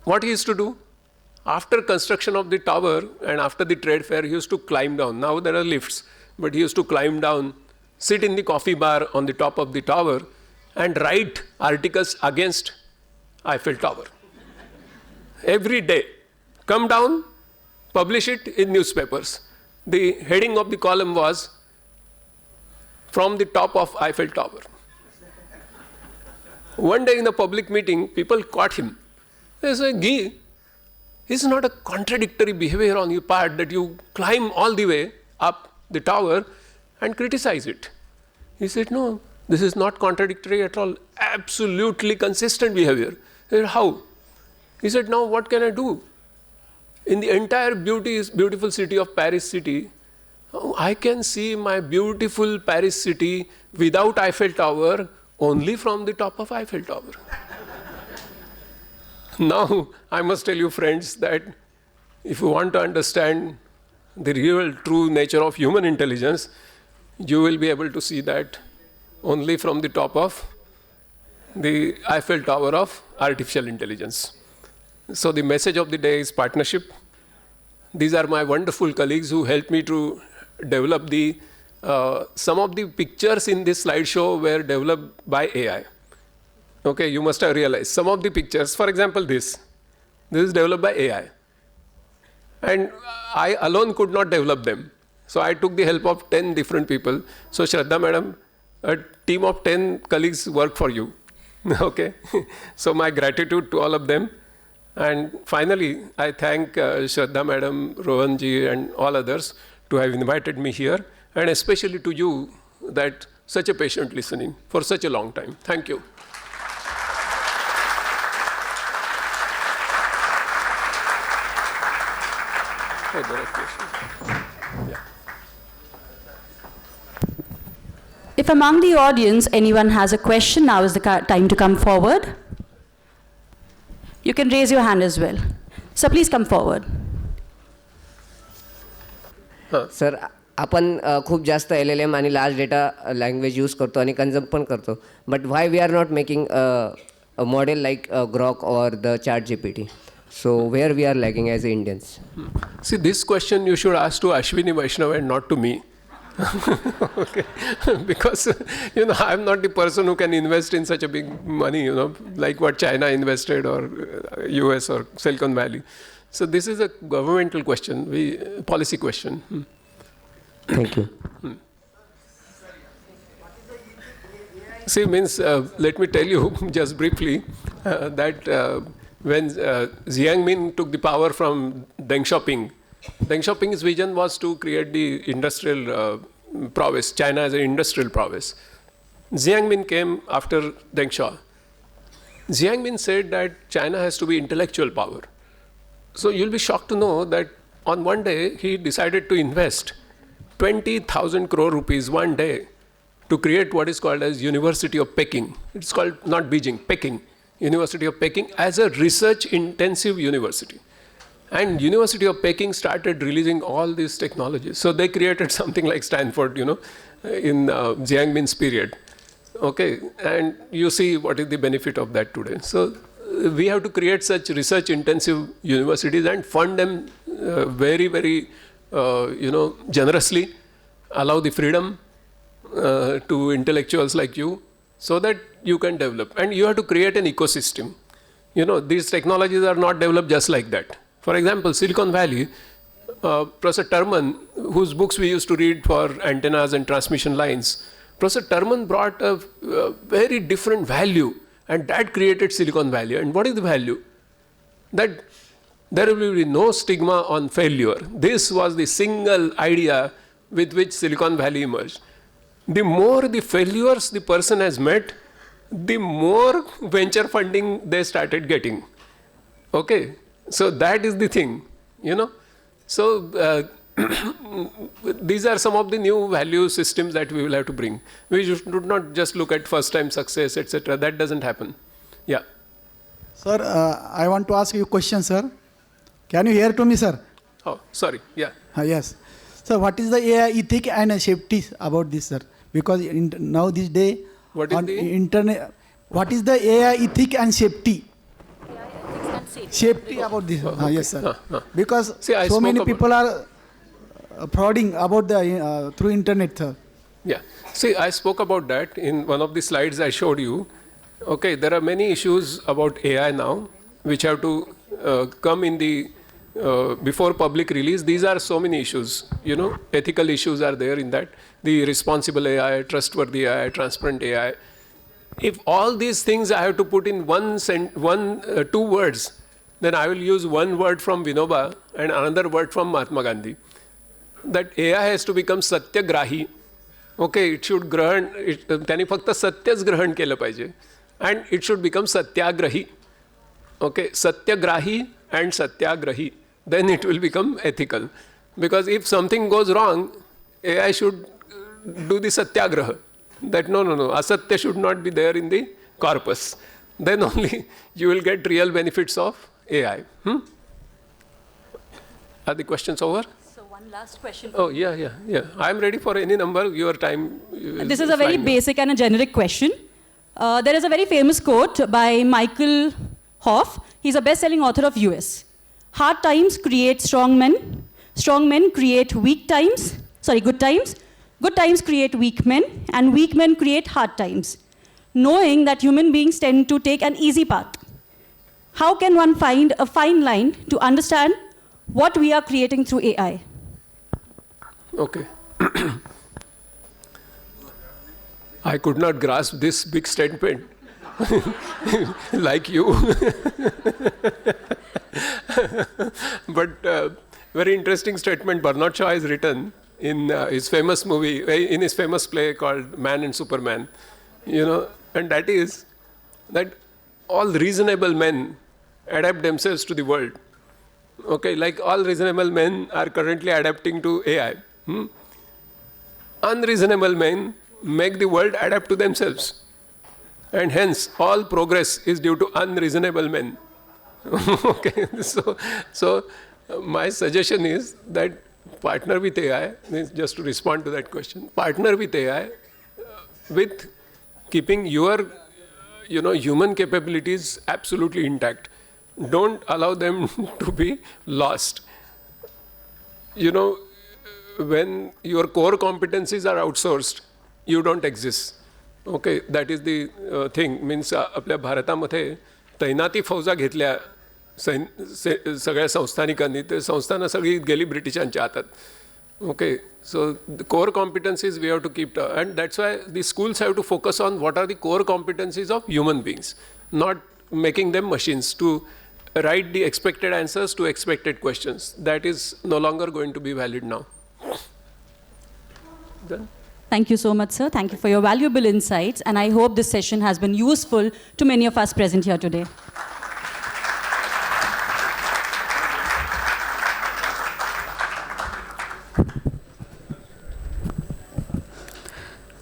what he used to do? After construction of the tower and after the trade fair, he used to climb down. Now there are lifts, but he used to climb down, sit in the coffee bar on the top of the tower and write articles against Eiffel Tower. Every day. Come down, publish it in newspapers. The heading of the column was, "From the top of Eiffel Tower." One day in a public meeting, people caught him. They said, "Gee, it's not a contradictory behavior on your part that you climb all the way up the tower and criticize it." He said, "No, this is not contradictory at all. Absolutely consistent behavior." I said, "How?" He said, "Now what can I do? In the entire beautiful city of Paris city, I can see my beautiful Paris city without Eiffel Tower only from the top of Eiffel Tower." Now, I must tell you, friends, that if you want to understand the real true nature of human intelligence, you will be able to see that only from the top of the Eiffel Tower of artificial intelligence. So the message of the day is partnership. These are my wonderful colleagues who helped me to develop some of the pictures in this slideshow were developed by AI. Okay, you must have realized some of the pictures, for example, this is developed by AI. And I alone could not develop them. So I took the help of 10 different people. So Shraddha madam, a team of 10 colleagues work for you. Okay, so my gratitude to all of them. And finally, I thank Shraddha madam, Rohan ji, and all others to have invited me here, and especially to you, that such a patient listening for such a long time. Thank you. Oh, there are questions. Yeah. If among the audience anyone has a question, now is the time to come forward. You can raise your hand as well. So please come forward. Sir आपण खूप जास्त LLM आणि large data language use करतो आणि consume पण करतो, but why we are not making a model like Grok or the ChatGPT? So where we are lagging as Indians? See, this question you should ask to Ashwini Vaishnav and not to me. Okay. Because, I'm not the person who can invest in such a big money, like what China invested or US or Silicon Valley. So this is a governmental question, policy question. Thank you. See, let me tell you just briefly that when Jiang Min took the power from Deng Xiaoping, Deng Xiaoping's vision was to create the industrial prowess, China as an industrial prowess. Jiang Min came after Deng Xiao. Jiang Min said that China has to be intellectual power. So you'll be shocked to know that on one day he decided to invest 20,000 crore rupees one day to create what is called as University of Peking. It's called not Beijing, Peking. University of Peking as a research-intensive university. And University of Peking started releasing all these technologies. So they created something like Stanford, in Jiang Min's period. Okay, and you see what is the benefit of that today. So we have to create such research-intensive universities and fund them very, very, generously, allow the freedom to intellectuals like you, so that you can develop. And you have to create an ecosystem. These technologies are not developed just like that. For example, Silicon Valley, Professor Terman, whose books we used to read for antennas and transmission lines, Professor Terman brought a very different value, and that created Silicon Valley. And what is the value? That there will be no stigma on failure. This was the single idea with which Silicon Valley emerged. The more the failures the person has met, the more venture funding they started getting. Okay, so that is the thing, So these are some of the new value systems that we will have to bring. We should not just look at first-time success, etc. That doesn't happen. Yeah. Sir, I want to ask you a question, sir. Can you hear to me, sir? Oh, sorry. Yeah. Yes. So what is the AI ethic and safety about this, sir? Because now this day What is on the- internet, what is the AI ethic and safety? Safety about this. okay. Yes, sir. Because See, I so spoke many about- people are frauding about the through internet, sir. Yeah. See, I spoke about that in one of the slides I showed you. Okay, there are many issues about AI now which have to come in the before public release. These are so many issues. Ethical issues are there in that. The responsible AI, trustworthy AI, transparent AI. If all these things I have to put in two words, then I will use one word from Vinoba and another word from Mahatma Gandhi. That AI has to become satyagrahi. Okay, it should त्याने फक्त सत्यच ग्रहण केलं पाहिजे. And it should become satyagrahi. Okay, satyagrahi and satyagrahi. Then it will become ethical. Because if something goes wrong, AI should do the satyagraha. That no, asatya should not be there in the corpus. Then only you will get real benefits of AI. Are the questions over? So one last question. Oh, yeah. I'm ready for any number. Your time. This is a very basic and a generic question. There is a very famous quote by Michael Hoff. He's a best-selling author of US. Hard times create strong men. Strong men create good times. Good times create weak men. And weak men create hard times. Knowing that human beings tend to take an easy path. How can one find a fine line to understand what we are creating through AI? Okay. I could not grasp this big statement like you. But very interesting statement Bernard Shaw has written in his famous movie, in his famous play called Man and Superman. And that is that all reasonable men adapt themselves to the world. Okay, like all reasonable men are currently adapting to AI. Unreasonable men make the world adapt to themselves. And hence, all progress is due to unreasonable men. Okay, so my suggestion is that partner with AI, means just to respond to that question, partner with AI with keeping your human capabilities absolutely intact. Don't allow them to be lost. When your core competencies are outsourced, you don't exist. Okay, that is the thing. Means आपल्या भारतामध्ये तैनाती फौजा घेतल्या सगळ्या संस्थानिकांनी, ते संस्थानं सगळी गेली ब्रिटिशांच्या हातात. Okay, so the core competencies we have to keep, and that's why the schools have to focus on what are the core competencies of human beings, not making them machines to write the expected answers to expected questions. That is no longer going to be valid now. Done? Thank you so much, sir. Thank you for your valuable insights, and I hope this session has been useful to many of us present here today.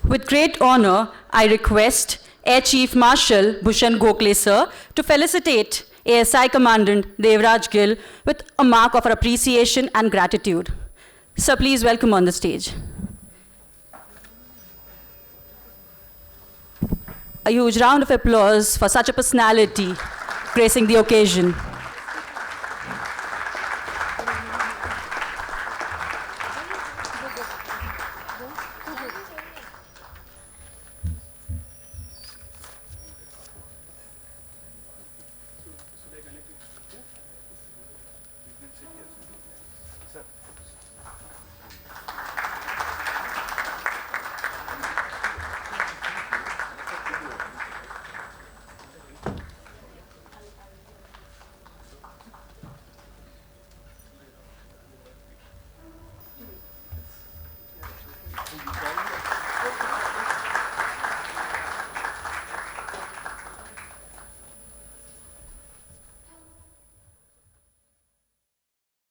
With great honor, I request Air Chief Marshal Bhushan Gokhale, sir, to felicitate ASI Commandant Devraj Gill with a mark of our appreciation and gratitude. Sir, please welcome on the stage. A huge round of applause for such a personality gracing the occasion.